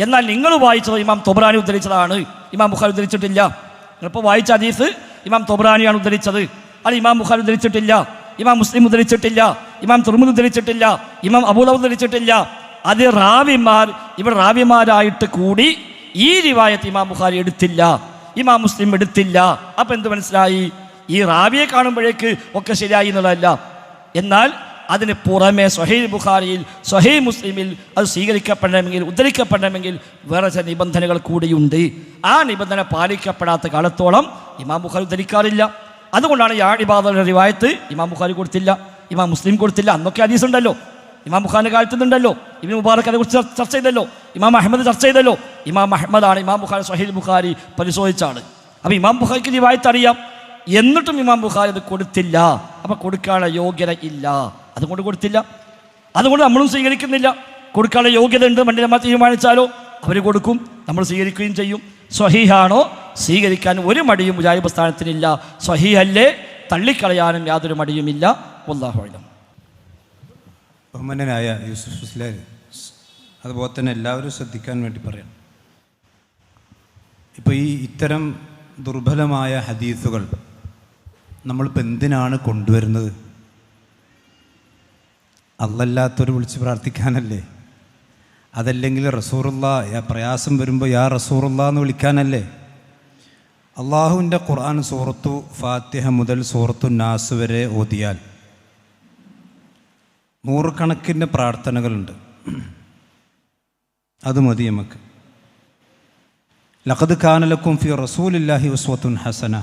എന്നാൽ നിങ്ങൾ വായിച്ചത് ഇമാം തൊബ്രാനി ഉദ്ധരിച്ചതാണ്, ഇമാം ബുഖാരി ഉദ്ധരിച്ചിട്ടില്ല. നിങ്ങളിപ്പോൾ വായിച്ച ഹദീസ് ഇമാം തൊബ്രാനിയാണ് ഉദ്ധരിച്ചത്, അത് ഇമാം ബുഖാരി ഉദ്ധരിച്ചിട്ടില്ല, ഇമാം മുസ്ലിം ഉദ്ധരിച്ചിട്ടില്ല, ഇമാം തുർമുദി ഉദ്ധരിച്ചിട്ടില്ല, ഇമാം അബൂദാവൂദ് ഉദ്ധരിച്ചിട്ടില്ല. അത് റാവിമാർ ഇവിടെ റാവിമാരായിട്ട് കൂടി ഈ റിവായത്ത് ഇമാം ബുഖാരി എടുത്തില്ല, ഇമാം മുസ്ലിം എടുത്തില്ല. അപ്പം എന്ത് മനസ്സിലായി? ഈ റാവിയെ കാണുമ്പോഴേക്ക് ഒക്കെ ശരിയായി എന്നുള്ളതല്ല. എന്നാൽ അതിന് പുറമെ സ്വഹീഹ് ബുഖാരിയിൽ സ്വഹീഹ് മുസ്ലിമിൽ അത് സ്വീകരിക്കപ്പെടണമെങ്കിൽ ഉദ്ധരിക്കപ്പെടണമെങ്കിൽ വേറെ ചില നിബന്ധനകൾ കൂടിയുണ്ട്. ആ നിബന്ധന പാലിക്കപ്പെടാത്ത കാലത്തോളം ഇമാം ബുഖാരി ഉദ്ധരിക്കാറില്ല. അതുകൊണ്ടാണ് യാ ഇബാദുൽ റിവായത്ത് ഇമാം ബുഖാരി കൊടുത്തില്ല, ഇമാം മുസ്ലിം കൊടുത്തില്ല. അന്നൊക്കെ ഹദീസ് ഉണ്ടല്ലോ, ഇമാം ബുഖാരിൻ്റെ കാലത്തുനിന്നുണ്ടല്ലോ. ഇബ്നു മുബാറക് അതേക്കുറിച്ച് ചർച്ച ചെയ്തല്ലോ, ഇമാം അഹമ്മദ് ചർച്ച ചെയ്തല്ലോ. ഇമാം അഹമ്മദാണ് ഇമാം ബുഖാരി സ്വഹീഹ് ബുഖാരി പരിശോധിച്ചാണ്. അപ്പോൾ ഇമാം ബുഖാരിക്ക് റിവായത്ത് അറിയാം, എന്നിട്ടും ഇമാം ബുഖാരി അത് കൊടുത്തില്ല. അപ്പോൾ കൊടുക്കാനുള്ള യോഗ്യത ഇല്ല, അതുകൊണ്ട് കൊടുത്തില്ല. അതുകൊണ്ട് നമ്മളും സ്വീകരിക്കുന്നില്ല. കൊടുക്കാനുള്ള യോഗ്യത ഉണ്ട് പണ്ഡിതന്മാർ തീരുമാനിച്ചാലോ അവർ കൊടുക്കും, നമ്മൾ സ്വീകരിക്കുകയും ചെയ്യും. സ്വഹീഹാണോ സ്വീകരിക്കാൻ ഒരു മടിയും മുജാഹിദ് പ്രസ്ഥാനത്തിനില്ല. സ്വഹീഹല്ലേ തള്ളിക്കളയാനും യാതൊരു മടിയുമില്ല. വല്ലാഹു അഅലം. ബഹുമാന്യനായ യൂസുഫ് ഇസ്ലാം, അതുപോലെ തന്നെ എല്ലാവരും ശ്രദ്ധിക്കാൻ വേണ്ടി പറയാം. ഇപ്പോൾ ഈ ഇത്തരം ദുർബലമായ ഹദീസുകൾ നമ്മളിപ്പോൾ എന്തിനാണ് കൊണ്ടുവരുന്നത്? അല്ലല്ലാത്തവർ വിളിച്ച് പ്രാർത്ഥിക്കാനല്ലേ? അതല്ലെങ്കിൽ റസൂറുല്ലാ പ്രയാസം വരുമ്പോൾ യാ റസൂറുല്ലാ എന്ന് വിളിക്കാനല്ലേ? അള്ളാഹുവിൻ്റെ ഖുർആൻ സൂറത്തു ഫാത്തിഹ മുതൽ സൂറത്തു നാസ് വരെ ഓതിയാൽ നൂറുകണക്കിന് പ്രാർത്ഥനകളുണ്ട്. അത് മതി നമുക്ക്. ലഖദ് കാന ലക്കും ഫി റസൂലില്ലാഹി ഉസ്വത്തുൻ ഹസന,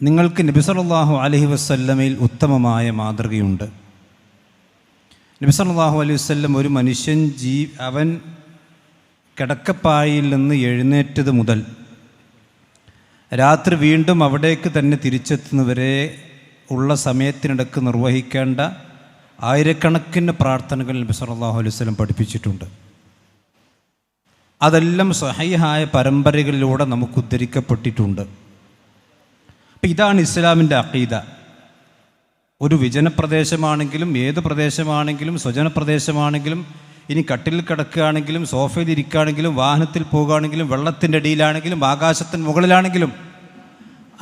നിങ്ങൾക്ക് നബി സല്ലല്ലാഹു അലൈഹി വസല്ലമയിൽ ഉത്തമമായ മാതൃകയുണ്ട്. നബി സല്ലല്ലാഹു അലൈഹി വസല്ലം ഒരു മനുഷ്യൻ അവൻ കിടക്കപ്പായിൽ നിന്ന് എഴുന്നേറ്റത് മുതൽ രാത്രി വീണ്ടും അവിടേക്ക് തന്നെ തിരിച്ചെത്തുന്നവരെ ഉള്ള സമയത്തിനിടക്ക് നിർവഹിക്കേണ്ട ആയിരക്കണക്കിന് പ്രാർത്ഥനകൾ നബി സല്ലല്ലാഹു അലൈഹി വസല്ലം പഠിപ്പിച്ചിട്ടുണ്ട്. അതെല്ലാം സ്വഹീഹായ പരമ്പരകളിലൂടെ നമുക്ക് ഉദ്ധരിക്കപ്പെട്ടിട്ടുണ്ട്. അപ്പം ഇതാണ് ഇസ്ലാമിൻ്റെ അഖീദ. ഒരു വിജനപ്രദേശമാണെങ്കിലും ഏത് പ്രദേശമാണെങ്കിലും സ്വജനപ്രദേശമാണെങ്കിലും ഇനി കട്ടിലിൽ കിടക്കുകയാണെങ്കിലും സോഫയിൽ ഇരിക്കുകയാണെങ്കിലും വാഹനത്തിൽ പോകുകയാണെങ്കിലും വെള്ളത്തിൻ്റെ അടിയിലാണെങ്കിലും ആകാശത്തിന് മുകളിലാണെങ്കിലും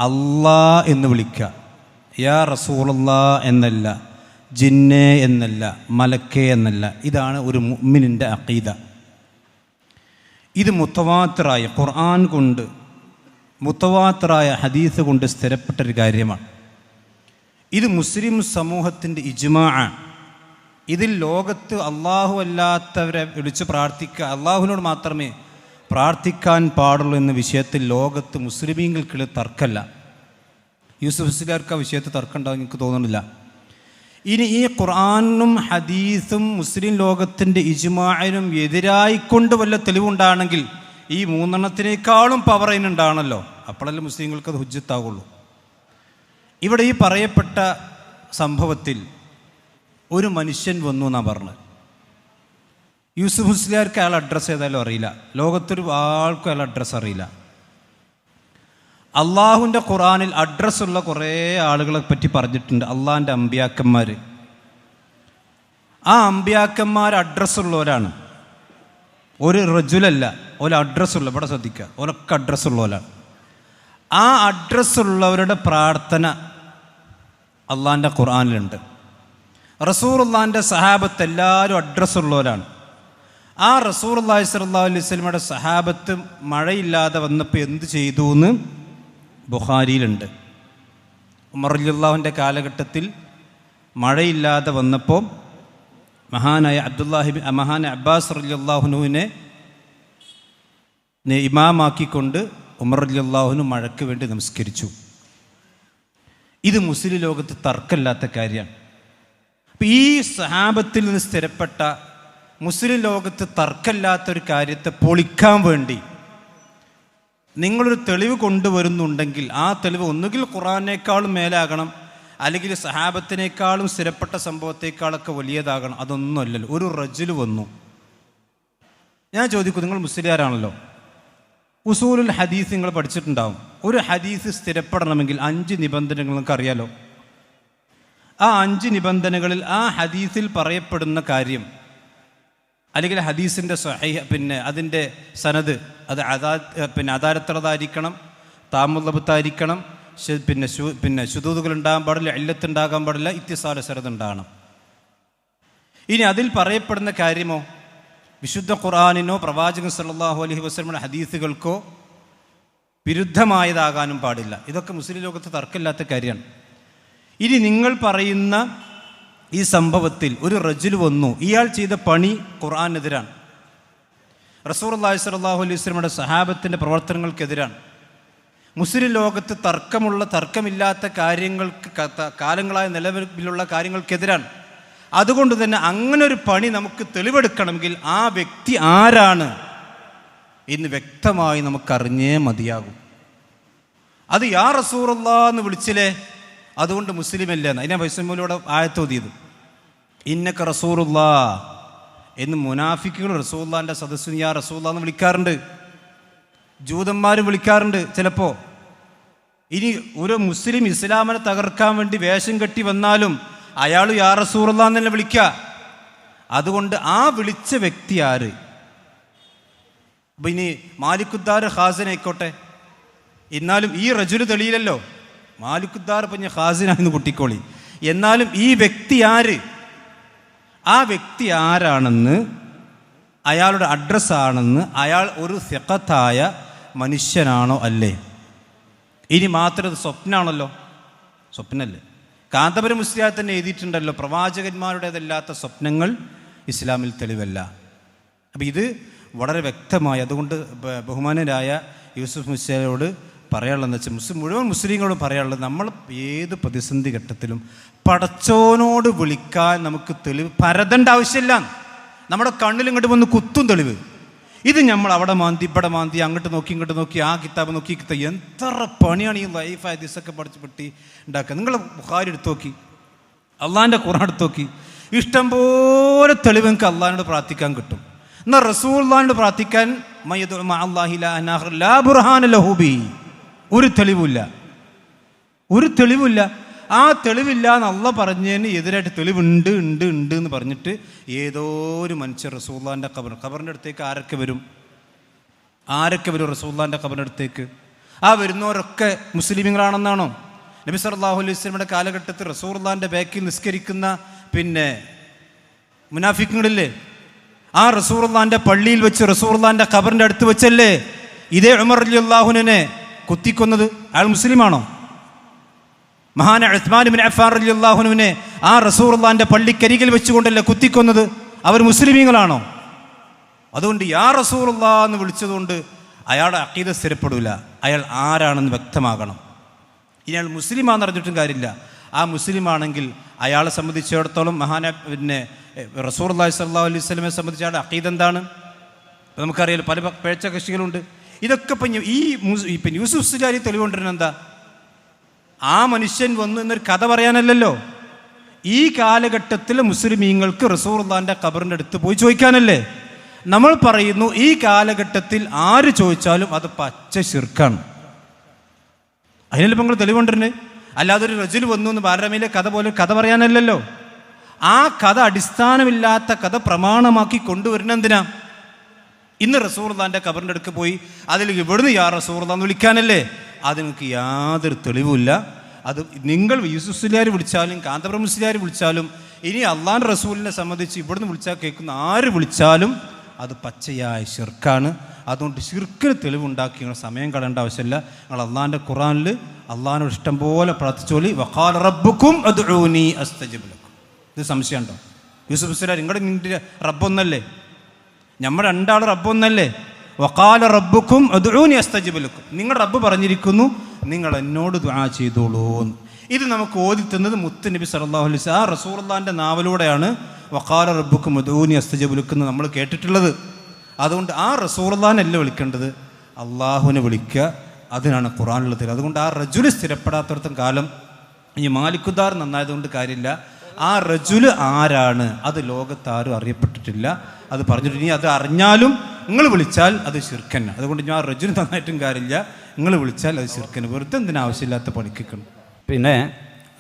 അല്ലാ എന്ന് വിളിക്കുക. യാ റസൂലുള്ളാ എന്നല്ല, ജിന്നെ എന്നല്ല, മലക്കേ എന്നല്ല. ഇതാണ് ഒരു മുഅ്മിനിൻ്റെ അഖീദ. ഇത് മുത്തവാത്തിറായ ഖുർആൻ കൊണ്ട് മുത്തവാത്തിറായ ഹദീസ് കൊണ്ട് സ്ഥിരപ്പെട്ടൊരു കാര്യമാണ്. ഇത് മുസ്ലിം സമൂഹത്തിൻ്റെ ഇജ്മാഅ. ഇതിൽ ലോകത്ത് അള്ളാഹു അല്ലാത്തവരെ വിളിച്ച് പ്രാർത്ഥിക്കുക, അള്ളാഹുവിനോട് മാത്രമേ പ്രാർത്ഥിക്കാൻ പാടുള്ളൂ എന്ന വിഷയത്തിൽ ലോകത്ത് മുസ്ലിമീങ്ങൾക്കുള്ള തർക്കമല്ല. യൂസുഫ് മുസ്ലിയാർക്ക് ആ വിഷയത്തിൽ തർക്കം ഉണ്ടാവും എനിക്ക് തോന്നുന്നില്ല. ഇനി ഈ ഖുർആനും ഹദീസും മുസ്ലിം ലോകത്തിൻ്റെ ഇജ്മാഇനും എതിരായിക്കൊണ്ട് വല്ല തെളിവുണ്ടാണെങ്കിൽ ഈ മൂന്നെണ്ണത്തിനേക്കാളും പവർ അതിനുണ്ടാണല്ലോ. അപ്പോഴല്ലേ മുസ്ലിങ്ങൾക്ക് അത് ഹുജ്ജത്താവുള്ളൂ. ഇവിടെ ഈ പറയപ്പെട്ട സംഭവത്തിൽ ഒരു മനുഷ്യൻ വന്നു എന്നാണ് പറഞ്ഞത്. യൂസുഫ് മുസ്ലിയാർക്ക് അയാൾ അഡ്രസ്സ് ചെയ്താലും അറിയില്ല, ലോകത്തൊരു ആൾക്കും അയാൾ അഡ്രസ്സ് അറിയില്ല. അള്ളാഹുവിൻ്റെ ഖുർആനിൽ അഡ്രസ്സുള്ള കുറേ ആളുകളെ പറ്റി പറഞ്ഞിട്ടുണ്ട്. അള്ളാഹിൻ്റെ അമ്പിയാക്കന്മാർ, ആ അമ്പിയാക്കന്മാർ അഡ്രസ്സുള്ളവരാണ്. ഒരു റജുലല്ല, ഒരു അഡ്രസ്സുള്ള, ഇവിടെ ശ്രദ്ധിക്കുക, ഒരൊക്കെ അഡ്രസ്സുള്ളവരാണ്. ആ അഡ്രസ്സുള്ളവരുടെ പ്രാർത്ഥന അള്ളാഹിൻ്റെ ഖുർആനിലുണ്ട്. റസൂലുള്ളാഹിൻ്റെ സഹാബത്ത് എല്ലാവരും അഡ്രസ്സുള്ളവരാണ്. ആ റസൂലുള്ളാഹി സ്വല്ലല്ലാഹു അലൈഹി വസല്ലമയുടെ സഹാബത്ത് മഴയില്ലാതെ വന്നപ്പോൾ എന്ത് ചെയ്തു എന്ന് ബുഖാരിയിലുണ്ട്. ഉമർ റളിയല്ലാഹുവിൻ്റെ കാലഘട്ടത്തിൽ മഴയില്ലാതെ വന്നപ്പോൾ മഹാനായ അബ്ബാസ് റളിയല്ലാഹുവിനെ ഇമാമാക്കിക്കൊണ്ട് ഉമർ റളിയല്ലാഹു മഴയ്ക്ക് വേണ്ടി നമസ്കരിച്ചു. ഇത് മുസ്ലിം ലോകത്ത് തർക്കമില്ലാത്ത കാര്യമാണ്. അപ്പം ഈ സഹാബത്തിൽ നിന്ന് സ്ഥിരപ്പെട്ട മുസ്ലിം ലോകത്ത് തർക്കമില്ലാത്തൊരു കാര്യത്തെ പൊളിക്കാൻ വേണ്ടി നിങ്ങളൊരു തെളിവ് കൊണ്ടുവരുന്നുണ്ടെങ്കിൽ ആ തെളിവ് ഒന്നുകിൽ ഖുർആനേക്കാളും മേലാകണം, അല്ലെങ്കിൽ സഹാബത്തിനേക്കാളും സ്ഥിരപ്പെട്ട സംഭവത്തേക്കാളൊക്കെ വലിയതാകണം. അതൊന്നും അല്ലല്ലോ. ഒരു റജുല് വന്നു. ഞാൻ ചോദിക്കും, നിങ്ങൾ മുസ്ലിയാരാണല്ലോ, ഉസൂലുൽ ഹദീസ് നിങ്ങൾ പഠിച്ചിട്ടുണ്ടാവും. ഒരു ഹദീസ് സ്ഥിരപ്പെടണമെങ്കിൽ 5 നിബന്ധനകൾ നിങ്ങൾക്ക് അറിയാലോ. ആ 5 നിബന്ധനകളിൽ ആ ഹദീസിൽ പറയപ്പെടുന്ന കാര്യം അല്ലെങ്കിൽ ഹദീസിൻ്റെ അതിൻ്റെ സനദ് അത് അദാലത്തുള്ളതായിരിക്കണം, താമുല്ലബത്തായിരിക്കണം, ശുദൂദുകൾ ഉണ്ടാകാൻ പാടില്ല, ഇല്ലത്തുണ്ടാകാൻ പാടില്ല, ഇത്തിസാല സനദ് ഉണ്ടാകണം. ഇനി അതിൽ പറയപ്പെടുന്ന കാര്യമോ വിശുദ്ധ ഖുർആനിനോ പ്രവാചകൻ സല്ലല്ലാഹു അലൈഹി വസല്ലമയുടെ ഹദീസുകൾക്കോ വിരുദ്ധമായതാകാനും പാടില്ല. ഇതൊക്കെ മുസ്ലിം ലോകത്ത് തർക്കമില്ലാത്ത കാര്യമാണ്. ഇനി നിങ്ങൾ പറയുന്ന ഈ സംഭവത്തിൽ ഒരു റജുൽ വന്നു, ഇയാൾ ചെയ്ത പണി ഖുർആനെതിരാണ്, റസൂലുള്ളാഹി സ്വല്ലല്ലാഹു അലൈഹി വസല്ലമയുടെ സഹാബത്തിൻ്റെ പ്രവർത്തനങ്ങൾക്കെതിരാണ്. മുസ്ലിം ലോകത്ത് തർക്കമില്ലാത്ത കാര്യങ്ങൾക്ക് കാലങ്ങളായ നിലവിലുള്ള കാര്യങ്ങൾക്കെതിരാണ്. അതുകൊണ്ട് തന്നെ അങ്ങനൊരു പണി നമുക്ക് തെളിവെടുക്കണമെങ്കിൽ ആ വ്യക്തി ആരാണ് എന്ന് വ്യക്തമായി നമുക്കറിഞ്ഞേ മതിയാകും. അത് യാ റസൂലുള്ളാഹ് എന്ന് വിളിച്ചില്ലേ, അതുകൊണ്ട് മുസ്ലിമല്ല എന്ന്. അതിനെ വൈസമ്മൂലൂടെ ആയത്തോതിയത് ഇന്നക റസൂലുള്ളാഹ് എന്ന് മുനാഫിക്കുകൾ റസൂലുള്ളാഹിൻ്റെ സദസ്സിന് യാ റസൂലുള്ളാഹ് എന്ന് വിളിക്കാറുണ്ട്, ജൂതന്മാർ വിളിക്കാറുണ്ട് ചിലപ്പോൾ. ഇനി ഒരു മുസ്ലിം ഇസ്ലാമിനെ തകർക്കാൻ വേണ്ടി വേഷം കെട്ടി വന്നാലും അയാൾ യാ റസൂലുള്ളാഹ് എന്നല്ല വിളിക്കുക. അതുകൊണ്ട് ആ വിളിച്ച വ്യക്തി ആര്? അപ്പം ഇനി മാലിക്കുദ്ദാർ ഖാസിനായിക്കോട്ടെ, എന്നാലും ഈ റജുല് തെളിയില്ലല്ലോ. മാലിക്കുദ്ദാർ പറഞ്ഞ ഖാസിനാന്ന് കുട്ടിക്കോളി, എന്നാലും ഈ വ്യക്തി ആര്? ആ വ്യക്തി ആരാണെന്ന്, അയാളുടെ അഡ്രസ്സാണെന്ന്, അയാൾ ഒരു സിഖത്തായ മനുഷ്യനാണോ അല്ലേ? ഇനി മാത്രം ഇത് സ്വപ്നാണല്ലോ, സ്വപ്നല്ലേ? കാന്തപുരം മുസ്ലിയാർ തന്നെ എഴുതിയിട്ടുണ്ടല്ലോ, പ്രവാചകന്മാരുടേതല്ലാത്ത സ്വപ്നങ്ങൾ ഇസ്ലാമിൽ തെളിവല്ല. അപ്പം ഇത് വളരെ വ്യക്തമായി. അതുകൊണ്ട് ബഹുമാനരായ യൂസുഫ് മുസ്ലിയാരോട് പറയാനുള്ളതെന്ന് വെച്ചാൽ മുഴുവൻ മുസ്ലിങ്ങളോട് പറയാനുള്ളത്, നമ്മൾ ഏത് പ്രതിസന്ധി ഘട്ടത്തിലും പടച്ചോനോട് വിളിക്കാൻ നമുക്ക് തെളിവ് പരതേണ്ട ആവശ്യമില്ല. നമ്മുടെ കണ്ണിൽ ഇങ്ങോട്ട് വന്ന് കുത്തും തെളിവ്. ഇത് നമ്മൾ അവിടെ മാന്തി ഇവിടെ മാന്തി അങ്ങോട്ട് നോക്കി ഇങ്ങോട്ട് നോക്കി ആ കിതാബ് നോക്കി എത്ര പണിയാണ് ഈ ലൈഫ് ഹദീസൊക്കെ പഠിച്ച് പെട്ടി ഉണ്ടാക്കുക. നിങ്ങൾ ബുഖാരി എടുത്ത് നോക്കി, അള്ളാഹിൻ്റെ ഖുർആൻ എടുത്ത് നോക്കി, ഇഷ്ടംപോലെ തെളിവ് നിങ്ങൾക്ക് അള്ളാഹിനോട് പ്രാർത്ഥിക്കാൻ കിട്ടും. എന്നാൽ റസൂലുള്ളാഹിനോട് പ്രാർത്ഥിക്കാൻ ഒരു തെളിവില്ല, ഒരു തെളിവില്ല. ആ തെളിവില്ല എന്ന് അള്ള പറഞ്ഞതിന് എതിരായിട്ട് തെളിവുണ്ട് ഉണ്ട് ഉണ്ട് എന്ന് പറഞ്ഞിട്ട് ഏതോ ഒരു മനുഷ്യർ റസൂലുള്ളാഹിൻ്റെ ഖബറിൻ്റെ അടുത്തേക്ക് ആരൊക്കെ വരും റസൂലുള്ളാഹിൻ്റെ ഖബറിൻ്റെ അടുത്തേക്ക്? ആ വരുന്നവരൊക്കെ മുസ്ലിമീങ്ങളാണെന്നാണോ? നബി സല്ലല്ലാഹു അലൈഹി വസല്ലമയുടെ കാലഘട്ടത്തിൽ റസൂലുള്ളാഹിൻ്റെ ബാക്കിൽ നിസ്കരിക്കുന്ന മുനാഫിക്കുകളില്ലേ, ആ റസൂലുള്ളാഹിൻ്റെ പള്ളിയിൽ വെച്ച് റസൂലുള്ളാഹിൻ്റെ ഖബറിൻ്റെ അടുത്ത് വെച്ചല്ലേ ഇതേ ഉമർ റളിയല്ലാഹുവിനെ കുത്തിക്കൊന്നത്? അയാൾ മുസ്ലിമാണോ? മഹാന ഉസ്മാൻ ഇബ്നു അഫ്ഫാൻ റളിയല്ലാഹുവിനെ ആ റസൂലുള്ളാഹിൻ്റെ പള്ളിക്കരികിൽ വെച്ചുകൊണ്ടല്ലേ കുത്തിക്കൊന്നത്? അവർ മുസ്ലിമീങ്ങളാണോ? അതുകൊണ്ട് യാ റസൂലുള്ളാഹ് എന്ന് വിളിച്ചതുകൊണ്ട് അയാളുടെ അഖീദ സ്ഥിരപ്പെടില്ല. അയാൾ ആരാണെന്ന് വ്യക്തമാകണം. ഇയാൾ മുസ്ലിമാണെന്ന് അറിഞ്ഞിട്ടും കാര്യമില്ല. ആ മുസ്ലിമാണെങ്കിൽ അയാളെ സംബന്ധിച്ചിടത്തോളം റസൂലുള്ളാഹി സ്വല്ലല്ലാഹു അലൈഹി വസല്ലമയെ സംബന്ധിച്ച് അയാളുടെ അഖീദ എന്താണ്? നമുക്കറിയാലോ, പല പേഴ്ച കക്ഷികളുണ്ട്. ഇതൊക്കെ ഇപ്പം യൂസുഫ് സുലാരി തെളിവുകൊണ്ടിരുന്നത് എന്താ? ആ മനുഷ്യൻ വന്നു എന്നൊരു കഥ പറയാനല്ലല്ലോ. ഈ കാലഘട്ടത്തിൽ മുസ്ലിമീങ്ങൾക്ക് റസൂലുള്ളാഹിൻ്റെ ഖബറിൻ്റെ അടുത്ത് പോയി ചോദിക്കാനല്ലേ. നമ്മൾ പറയുന്നു ഈ കാലഘട്ടത്തിൽ ആര് ചോദിച്ചാലും അത് പച്ച ശിർക്കാണ്. അതിനല്ലേ നിങ്ങൾ തെളിവുകൊണ്ടിരുന്നത്. അല്ലാതെ ഒരു റജുൽ വന്നു എന്ന് ബാലരമയിലെ കഥ പോലെ കഥ പറയാനല്ലല്ലോ. ആ കഥ അടിസ്ഥാനമില്ലാത്ത കഥ പ്രമാണമാക്കി കൊണ്ടുവരുന്നെന്തിനാ? ഇന്ന് റസൂലുള്ളാഹിൻ്റെ ഖബറിൻ്റെ അടുത്ത് പോയി അതിൽ ഇവിടുന്ന് യാ റസൂലുള്ളാഹ് എന്ന് വിളിക്കാനല്ലേ. അത് നിങ്ങൾക്ക് യാതൊരു തെളിവുമില്ല. അത് നിങ്ങൾ യൂസുഫ് മുസ്ലിയാർ വിളിച്ചാലും കാന്തപുരം മുസ്ലിയാർ വിളിച്ചാലും ഇനി അള്ളാഹുവിൻ്റെ റസൂലിനെ സംബന്ധിച്ച് ഇവിടുന്ന് വിളിച്ചാൽ കേൾക്കുന്ന ആര് വിളിച്ചാലും അത് പച്ചയായ ശിർക്കാണ്. അതുകൊണ്ട് ശിർക്കിന് തെളിവുണ്ടാക്കി നിങ്ങൾ സമയം കളയേണ്ട ആവശ്യമില്ല. നിങ്ങൾ അള്ളാഹിൻ്റെ ഖുർആനിൽ അള്ളാഹിനോട് ഇഷ്ടം പോലെ പ്രാർത്ഥിച്ചോളി. വഖാല റബ്ബുക്കും അദ്ഉനി അസ്തജിബ് ലക്കും. ഇത് സംശയമുണ്ടോ? യൂസുഫ് മുസ്ലിയാർ നിങ്ങളുടെ റബ്ബൊന്നല്ലേ? നമ്മൾ രണ്ടാൾ റബ്ബൊന്നല്ലേ? വഖാല റബ്ബുക്കും അദ്ഉനി അസ്തജിബ് ലക്കും. നിങ്ങളുടെ റബ്ബ് പറഞ്ഞിരിക്കുന്നു നിങ്ങൾ എന്നോട് ദുആ ചെയ്തോളൂ എന്ന്. ഇത് നമുക്ക് ഓതി തന്നത് മുത്ത് നബി സല്ലല്ലാഹു അലൈഹി വസല്ലം ആ റസൂലുള്ളാഹിൻ്റെ നാവിലൂടെയാണ് വഖാല റബ്ബുക്കും അദ്ഉനി അസ്തജിബ് ലക്കും എന്ന് നമ്മൾ കേട്ടിട്ടുള്ളത്. അതുകൊണ്ട് ആ റസൂലുള്ളാഹിനല്ല വിളിക്കേണ്ടത്, അള്ളാഹുവിനെ വിളിക്കുക. അതിനാണ് ഖുർആനിലുള്ള തെളിവ്. അതുകൊണ്ട് ആ റജുല് സ്ഥിരപ്പെടാത്തടത്തോളം കാലം ഈ മാലിക്കുദാർ നന്നായതുകൊണ്ട് കാര്യമില്ല. ആ റജുല് ആരാണ് അത് ലോകത്താരും അറിയപ്പെട്ടിട്ടില്ല. അത് പറഞ്ഞിട്ട് ഇനി അത് അറിഞ്ഞാലും നിങ്ങൾ വിളിച്ചാൽ അത് ശിർക്കന്നെ. അതുകൊണ്ട് ഞാൻ റജുല് നന്നായിട്ടും കാര്യമില്ല, നിങ്ങൾ വിളിച്ചാൽ അത് ശിർക്കന്നെ. വെറുതെ എന്തിനാ ആവശ്യമില്ലാത്ത പണിക്കണം. പിന്നെ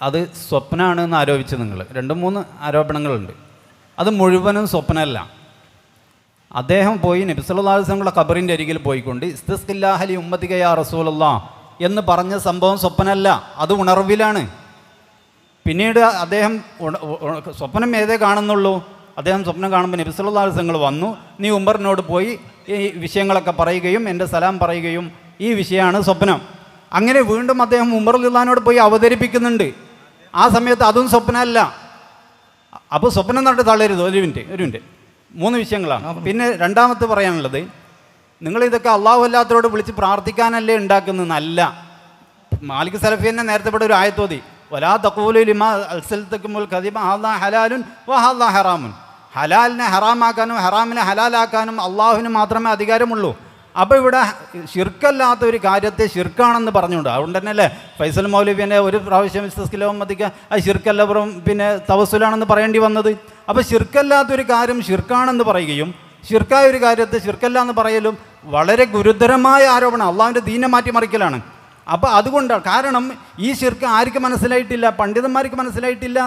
അത് സ്വപ്നമാണെന്ന് ആരോപിച്ച് നിങ്ങൾ 2-3 ആരോപണങ്ങളുണ്ട്. അത് മുഴുവനും സ്വപ്നമല്ല. അദ്ദേഹം പോയി നബി സല്ലല്ലാഹു അലൈഹി വസല്ലം ഖബറിൻ്റെ അരികിൽ പോയിക്കൊണ്ട് ഇസ്തിസ്ഖില്ലാഹ ലി ഉമ്മതിക യാ റസൂലല്ലാഹ് എന്ന് പറഞ്ഞ സംഭവം സ്വപ്നമല്ല, അത് ഉണർവിലാണ്. പിന്നീട് അദ്ദേഹം സ്വപ്നം ഏതേ കാണുന്നുള്ളൂ. അദ്ദേഹം സ്വപ്നം കാണുമ്പോൾ നബി സല്ലല്ലാഹു അലൈഹി വസല്ലം വന്നു, നീ ഉമറിനോട് പോയി ഈ വിഷയങ്ങളൊക്കെ പറയുകയും എൻ്റെ സലാം പറയുകയും, ഈ വിഷയമാണ് സ്വപ്നം. അങ്ങനെ വീണ്ടും അദ്ദേഹം ഉമർ റളിയല്ലാഹുവിനോട് പോയി അവതരിപ്പിക്കുന്നുണ്ട്. ആ സമയത്ത് അതും സ്വപ്നമല്ല. അപ്പോൾ സ്വപ്നം കണ്ടിട്ട് തള്ളരുത്. ഒരു മിനിറ്റ് 3 വിഷയങ്ങളാണ്. പിന്നെ രണ്ടാമത്തെ പറയാനുള്ളത്, നിങ്ങളിതൊക്കെ അള്ളാഹു അല്ലാത്തവരോട് വിളിച്ച് പ്രാർത്ഥിക്കാനല്ലേ ഉണ്ടാക്കുന്നതല്ല. മാലിക് സലഫി തന്നെ നേരത്തെ ഇവിടെ ഒരു ആയത്തോതി, വലാ തഖൂലു ലിമാ അൽസൽതകുമുൽ കദിബ ഹാദാ ഹലാലുൻ വഹാദാ ഹറാമുൻ. ഹലാലിനെ ഹറാമാക്കാനും ഹറാമിനെ ഹലാലാക്കാനും അള്ളാഹുവിന് മാത്രമേ അധികാരമുള്ളൂ. അപ്പോൾ ഇവിടെ ഷിർക്കല്ലാത്ത ഒരു കാര്യത്തെ ഷിർക്കാണെന്ന് പറഞ്ഞുകൊണ്ട്, അതുകൊണ്ട് തന്നെയല്ലേ ഫൈസൽ മൗലവിനെ ഒരു പ്രാവശ്യം ഇസ്തിസ്ഖിലോമതിക്ക് അത് ഷിർക്കല്ല പിന്നെ തവസ്സുലാണെന്ന് പറയേണ്ടി വന്നത്. അപ്പോൾ ഷിർക്കല്ലാത്തൊരു കാര്യം ഷിർക്കാണെന്ന് പറയുകയും ഷിർക്കായ ഒരു കാര്യത്തെ ഷിർക്കല്ല എന്ന് പറയലും വളരെ ഗുരുതരമായ ആരോപണം, അള്ളാഹുവിൻ്റെ ദീനെ മാറ്റിമറിക്കലാണ്. അപ്പോൾ അതുകൊണ്ടാണ്, കാരണം ഈ ഷിർക്ക് ആർക്ക് മനസ്സിലായിട്ടില്ല? പണ്ഡിതന്മാർക്ക് മനസ്സിലായിട്ടില്ല.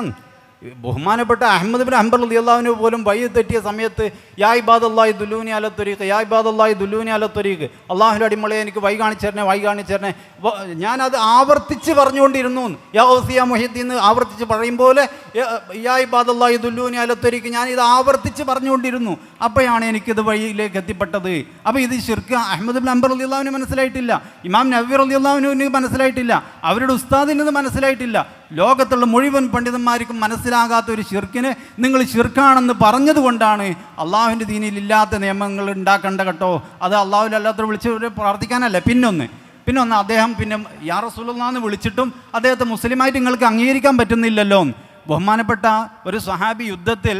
ബഹുമാനപ്പെട്ട അഹ്മദ് ബിൻ ഹംബൽ റളിയല്ലാഹു പോലും വഴി തെറ്റിയ സമയത്ത് യാ ഇബാദല്ലാഹി ദുല്ലൂനി അല ത്വരീഖ്, യാ ഇബാദല്ലാഹി ദുല്ലൂനി അല ത്വരീഖ്, അള്ളാഹുവിൻ്റെ അടിമളെ എനിക്ക് വഴി കാണിച്ചേരണേ. ഞാനത് ആവർത്തിച്ച് പറഞ്ഞുകൊണ്ടിരുന്നു. യാ ഔസിയ മുഹിദ്ദീൻ എന്ന് ആവർത്തിച്ച് പറയും പോലെ യാ ഇബാദല്ലാഹി ദുല്ലൂനി അല ത്വരീഖ് ഞാനിത് ആവർത്തിച്ച് പറഞ്ഞുകൊണ്ടിരുന്നു. അപ്പോഴാണ് എനിക്കിത് വഴിയിലേക്ക് എത്തിപ്പെട്ടത്. അപ്പോൾ ഇത് ശിർക്ക് അഹ്മദ് ബിൻ ഹംബൽ റളിയല്ലാഹുവിന് മനസ്സിലായിട്ടില്ല, ഇമാം നവവി റളിയല്ലാഹുവിന് മനസ്സിലായിട്ടില്ല, അവരുടെ ഉസ്താദിന് മനസ്സിലായിട്ടില്ല. ലോകത്തുള്ള മുഴുവൻ പണ്ഡിതന്മാർക്കും മനസ്സിലാകാത്ത ഒരു ഷിർക്കിനെ നിങ്ങൾ ഷിർക്കാണെന്ന് പറഞ്ഞതുകൊണ്ടാണ് അള്ളാഹുവിൻ്റെ ദീനിൽ ഇല്ലാത്ത നിയമങ്ങൾ ഉണ്ടാക്കേണ്ട കേട്ടോ. അത് അള്ളാഹുവിലല്ലാത്തവർ വിളിച്ച് പ്രാർത്ഥിക്കാനല്ല. പിന്നെ അദ്ദേഹം യാ റസൂലുള്ളാഹ് എന്ന് വിളിച്ചിട്ടും അദ്ദേഹത്തെ മുസ്ലിമായിട്ട് നിങ്ങൾക്ക് അംഗീകരിക്കാൻ പറ്റുന്നില്ലല്ലോ. ബഹുമാനപ്പെട്ട ഒരു സ്വഹാബി യുദ്ധത്തിൽ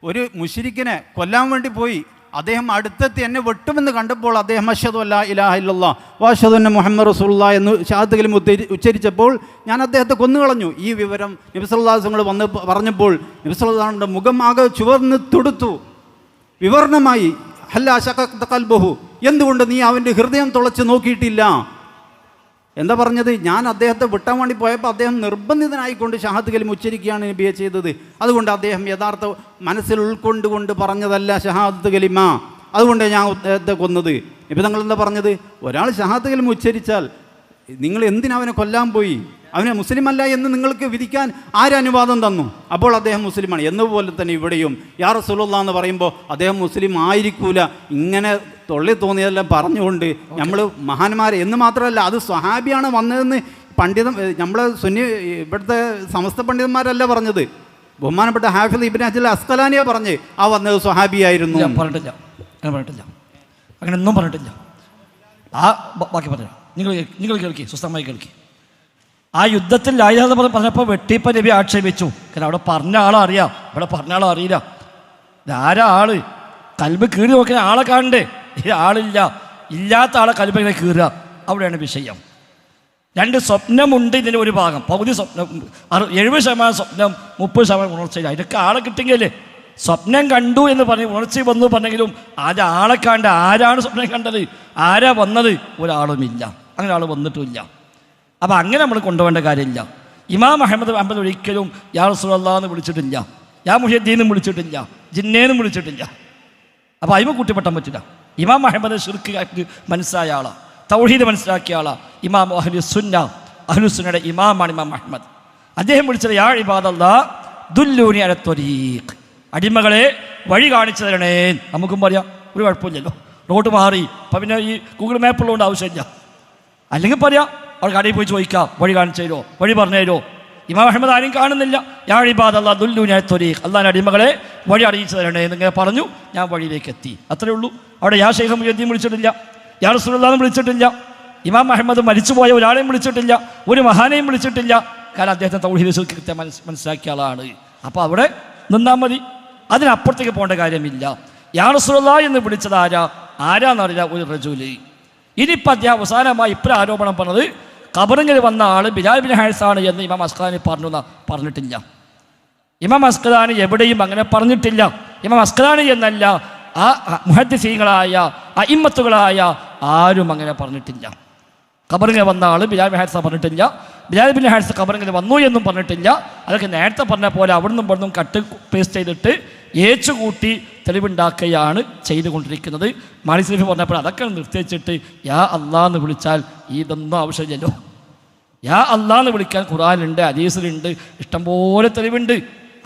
ഒരു മുശ്രിക്കിനെ കൊല്ലാൻ വേണ്ടി പോയി. അദ്ദേഹം അടുത്തെത്തി എന്നെ വെട്ടുമെന്ന് കണ്ടപ്പോൾ അദ്ദേഹം അശ്ഹദു അല്ലാ ഇലാഹ ഇല്ലല്ലാഹ് വഅശ്ഹദു അന്ന മുഹമ്മദ് റസൂലുള്ളാഹ് എന്ന് ഷഹാദത്ത് കലിമ ഉച്ചരിച്ചപ്പോൾ ഞാൻ അദ്ദേഹത്തെ കൊന്നുകളഞ്ഞു. ഈ വിവരം നബി സല്ലല്ലാഹു അലൈഹി വസല്ലം വന്ന് പറഞ്ഞപ്പോൾ നബി സല്ലല്ലാഹു അലൈഹി വസല്ലം മുഖം ആകെ ചുവന്ന് തുടുത്തു, വിവരണമായി. ഹല്ലാ ശഖഖത ഖൽബഹു, എന്തുകൊണ്ട് നീ അവൻ്റെ ഹൃദയം തുളച്ച് നോക്കിയിട്ടില്ല എന്താ പറഞ്ഞത്? ഞാൻ അദ്ദേഹത്തെ വിട്ടാൻ വേണ്ടി പോയപ്പോൾ അദ്ദേഹം നിർബന്ധിതനായിക്കൊണ്ട് ഷഹാദത്ത് കലിമ ഉച്ചരിക്കുകയാണ് നബിയെ ചെയ്തത്. അതുകൊണ്ട് അദ്ദേഹം യഥാർത്ഥ മനസ്സിൽ ഉൾക്കൊണ്ടുകൊണ്ട് പറഞ്ഞതല്ല ഷഹാദത്ത് കലിമ, അതുകൊണ്ട് ഞാൻ അദ്ദേഹത്തെ കൊന്നത്. ഇപ്പം നിങ്ങൾ എന്താ പറഞ്ഞത്? ഒരാൾ ഷഹാദത്ത് കലിമ ഉച്ചരിച്ചാൽ നിങ്ങൾ എന്തിനവനെ കൊല്ലാൻ പോയി? അവനെ മുസ്ലിമല്ല എന്ന് നിങ്ങൾക്ക് വിധിക്കാൻ ആരനുവാദം തന്നു? അപ്പോൾ അദ്ദേഹം മുസ്ലിമാണ്. എന്നപോലെ തന്നെ ഇവിടെയും യാ റസൂലുള്ളാഹി എന്ന് പറയുമ്പോൾ അദ്ദേഹം മുസ്ലിം ആയിരിക്കൂല. ഇങ്ങനെ തൊള്ളി തോന്നിയതെല്ലാം പറഞ്ഞുകൊണ്ട് നമ്മൾ മഹാന്മാരെ എന്ന് മാത്രമല്ല, അത് സ്വഹാബിയാണ് വന്നതെന്ന് നമ്മളെ ഇവിടുത്തെ സമസ്ത പണ്ഡിതന്മാരല്ല പറഞ്ഞത്. ബഹുമാനപ്പെട്ട ഹാഫിദ് ഇബ്നു ഹജർ അസ്ഖലാനിയാ പറഞ്ഞ് ആ വന്നത് സ്വഹാബിയായിരുന്നു. പറഞ്ഞിട്ടില്ല, അങ്ങനെയൊന്നും പറഞ്ഞിട്ടില്ല. ആ ബാക്കി പറഞ്ഞു. നിങ്ങൾ കേൾക്കി, സ്വസ്ഥമായി കേൾക്കി. ആ യുദ്ധത്തിൽ ലായിലാഹ പറഞ്ഞപ്പോൾ വെട്ടിപ്പ നബി ആക്ഷേപിച്ചു. കാരണം അവിടെ പറഞ്ഞ ആളറിയാം, ഇവിടെ പറഞ്ഞ ആളറിയില്ല. ഇതാരാ ആള്? കൽബ് കീറി നോക്കുന്ന ആളെ കാണണ്ടേ? ഈ ആളില്ല, ഇല്ലാത്ത ആളെ കൽബ് ഇങ്ങനെ കീറുക, അവിടെയാണ് വിഷയം. 2 സ്വപ്നമുണ്ട് ഇതിൻ്റെ ഒരു ഭാഗം, പകുതി സ്വപ്നം, 70% സ്വപ്നം, 30% ഉണർച്ചയില്ല. ഇതൊക്കെ ആളെ കിട്ടിയെങ്കിലേ. സ്വപ്നം കണ്ടു എന്ന് പറഞ്ഞ് ഉണർച്ച വന്നു പറഞ്ഞെങ്കിലും അത് ആളെ കണ്ട ആരാണ് സ്വപ്നം കണ്ടത്? ആരാ വന്നത്? ഒരാളുമില്ല, അങ്ങനെ ആൾ വന്നിട്ടുമില്ല. അപ്പം അങ്ങനെ നമ്മൾ കൊണ്ടുപോകേണ്ട കാര്യമില്ല. ഇമാം അഹമ്മദ് ഒരിക്കലും യാ റസൂലല്ലാഹ് എന്ന് വിളിച്ചിട്ടില്ല, യാ മുഹ്യദ്ദീനും വിളിച്ചിട്ടില്ല, ജിന്നേനും വിളിച്ചിട്ടില്ല. അപ്പോൾ അയിമ കൂട്ടിപ്പെട്ടാൻ പറ്റില്ല. ഇമാം അഹമ്മദ് ശിർക്ക് മനസ്സിലായ ആളാണ്, തൗഹീദ് മനസ്സിലാക്കിയ ആളാണ്. ഇമാം അഹ്ലുസുന്നയുടെ ഇമാമാണ് ഇമാം അഹമ്മദ്. അദ്ദേഹം വിളിച്ചത് യാ ഇബാദല്ലാഹ് ദുല്ലൂനി അല ത്വരീഖ്, അടിമകളെ വഴി കാണിച്ചു തരണേ. നമുക്കും പറയാം, ഒരു കുഴപ്പമില്ലല്ലോ, റോഡ് മാറി. അപ്പം പിന്നെ ഈ ഗൂഗിൾ മാപ്പുള്ളതുകൊണ്ട് ആവശ്യമില്ല. അല്ലെങ്കിൽ പറയാം, അവർ കടയിൽ പോയി ചോദിക്കാം, വഴി കാണിച്ചു തരുമോ, വഴി പറഞ്ഞു തരുമോ. ഇമാം അഹമ്മദ് ആരും കാണുന്നില്ല. യാ ഇബാദല്ലാഹ് ദുല്ലൂനി അല ത്വരീഖ്, അല്ലാഹുവിൻ്റെ അടിമകളെ വഴി അറിയിച്ചു തരണേ എന്നിങ്ങനെ പറഞ്ഞു. ഞാൻ വഴിയിലേക്ക് എത്തി, അത്രേ ഉള്ളൂ. അവിടെ യാ ശൈഖ് മുഹ്യിദ്ദീൻ വിളിച്ചിട്ടില്ല, യാ റസൂലുള്ളാഹി വിളിച്ചിട്ടില്ല, ഇമാം അഹമ്മദ് മരിച്ചുപോയ ഒരാളെയും വിളിച്ചിട്ടില്ല, ഒരു മഹാനെയും വിളിച്ചിട്ടില്ല. കാരണം അദ്ദേഹത്തെ തൗഹീദ് ശിർക്ക് മനസ്സിലാക്കിയ ആളാണ്. അപ്പോൾ അവിടെ നിന്നാൽ മതി, അതിനപ്പുറത്തേക്ക് പോകേണ്ട കാര്യമില്ല. യാ റസൂലുള്ളാഹി എന്ന് വിളിച്ചത് ആരാന്നറിയില്ല, ഒരു റജുല്. ഇനിയിപ്പോൾ അദ്ദേഹം അവസാനമായി ഇപ്പോൾ ആരോപണം പറഞ്ഞത് ഖബറിൽ വന്ന ആൾ ബിലാൽ ബിൻ ഹാരിസാണ് എന്ന് ഇമാം അസ്ഖലാനി പറഞ്ഞിട്ടില്ല. ഇമാം അസ്ഖലാനി എവിടെയും അങ്ങനെ പറഞ്ഞിട്ടില്ല. ഇമാം അസ്ഖലാനി എന്നല്ല, ആ മുഹദ്ദിസീങ്ങളായ അഇമ്മത്തുകളായ ആരും അങ്ങനെ പറഞ്ഞിട്ടില്ല. ഖബറിൽ വന്ന ആൾ ബിലാൽ ബിൻ ഹാരിസ പറഞ്ഞിട്ടില്ല, ബിലാൽ ബിൻ ഹാരിസ ഖബറിൽ വന്നു എന്നും പറഞ്ഞിട്ടില്ല. അതൊക്കെ നേരത്തെ പറഞ്ഞ പോലെ അവിടുന്നും ഇവിടുന്നും കട്ട് പേസ്റ്റ് ചെയ്തിട്ട് ഏച്ചുകൂട്ടി തെളിവുണ്ടാക്കുകയാണ് ചെയ്തുകൊണ്ടിരിക്കുന്നത്. മാണി സലഫി പറഞ്ഞപ്പോൾ അതൊക്കെ നിർത്തിവെച്ചിട്ട് യാ അള്ളാഹ് എന്ന് വിളിച്ചാൽ ഇതൊന്നും ആവശ്യമില്ലല്ലോ. യാ അള്ളാഹ് എന്ന് വിളിക്കാൻ ഖുർആനിലുണ്ട്, ഹദീസിലുണ്ട്, ഇഷ്ടംപോലെ തെളിവുണ്ട്.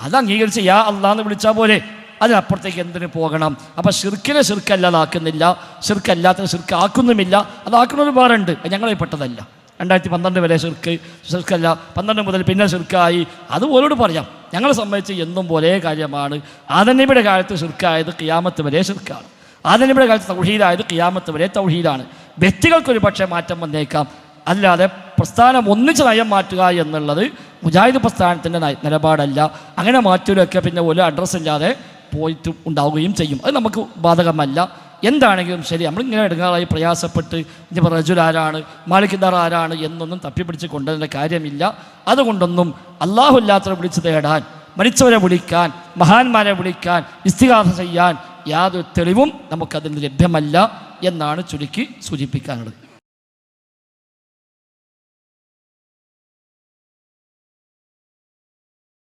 അത് അംഗീകരിച്ച് യാ അള്ളാഹ് എന്ന് വിളിച്ചാൽ പോലെ, അതിനപ്പുറത്തേക്ക് എന്തിനു പോകണം? അപ്പം ഷിർക്കിനെ ഷിർക്കല്ലാതാക്കുന്നില്ല, ഷിർക്കല്ലാത്ത ഷിർക്കാക്കുന്നുമില്ല. അതാക്കുന്നത് വേറെ ഉണ്ട്, ഞങ്ങളെ പെട്ടതല്ല. 2012 വരെ ഷിർക്കല്ല, 12 മുതൽ പിന്നെ ഷിർക്കായി. അത് ഓരോട് പറയാം. ഞങ്ങളെ സംബന്ധിച്ച് എന്നും ഒരേ കാര്യമാണ്. ആദം നബിയുടെ കാലത്ത് ഷിർക്കായത് ഖിയാമത്ത് വരെ ഷിർക്കാണ്, ആദം നബിയുടെ കാലത്ത് തൗഹീദായത് ഖിയാമത്ത് വരെ തൗഹീദാണ്. വ്യക്തികൾക്കൊരു പക്ഷേ മാറ്റം വന്നേക്കാം, അല്ലാതെ പ്രസ്ഥാനം ഒന്നിച്ച് നയം മാറ്റുക എന്നുള്ളത് മുജാഹിദ് പ്രസ്ഥാനത്തിൻ്റെ നിലപാടല്ല. അങ്ങനെ മാറ്റലൊക്കെ പിന്നെ ഒരു അഡ്രസ്സ് ഇല്ലാതെ പോയിട്ട് ഉണ്ടാവുകയും ചെയ്യും. അത് നമുക്ക് ബാധകമല്ല. എന്താണെങ്കിലും ശരി, നമ്മളിങ്ങനെ ഇടങ്ങാറായി പ്രയാസപ്പെട്ട് ഇനിയിപ്പോൾ റജുൽ ആരാണ്, മാലിക്കിദാർ ആരാണ് എന്നൊന്നും തപ്പിപ്പിടിച്ച് കൊണ്ടുവരേണ്ട കാര്യമില്ല. അതുകൊണ്ടൊന്നും അല്ലാഹു അല്ലാത്തവരെ വിളിച്ചു തേടാൻ, മരിച്ചവരെ വിളിക്കാൻ, മഹാന്മാരെ വിളിക്കാൻ, ഇസ്തിഗാസ ചെയ്യാൻ യാതൊരു തെളിവും നമുക്കതിന് ലഭ്യമല്ല എന്നാണ് ചുരുക്കി സൂചിപ്പിക്കാനുള്ളത്.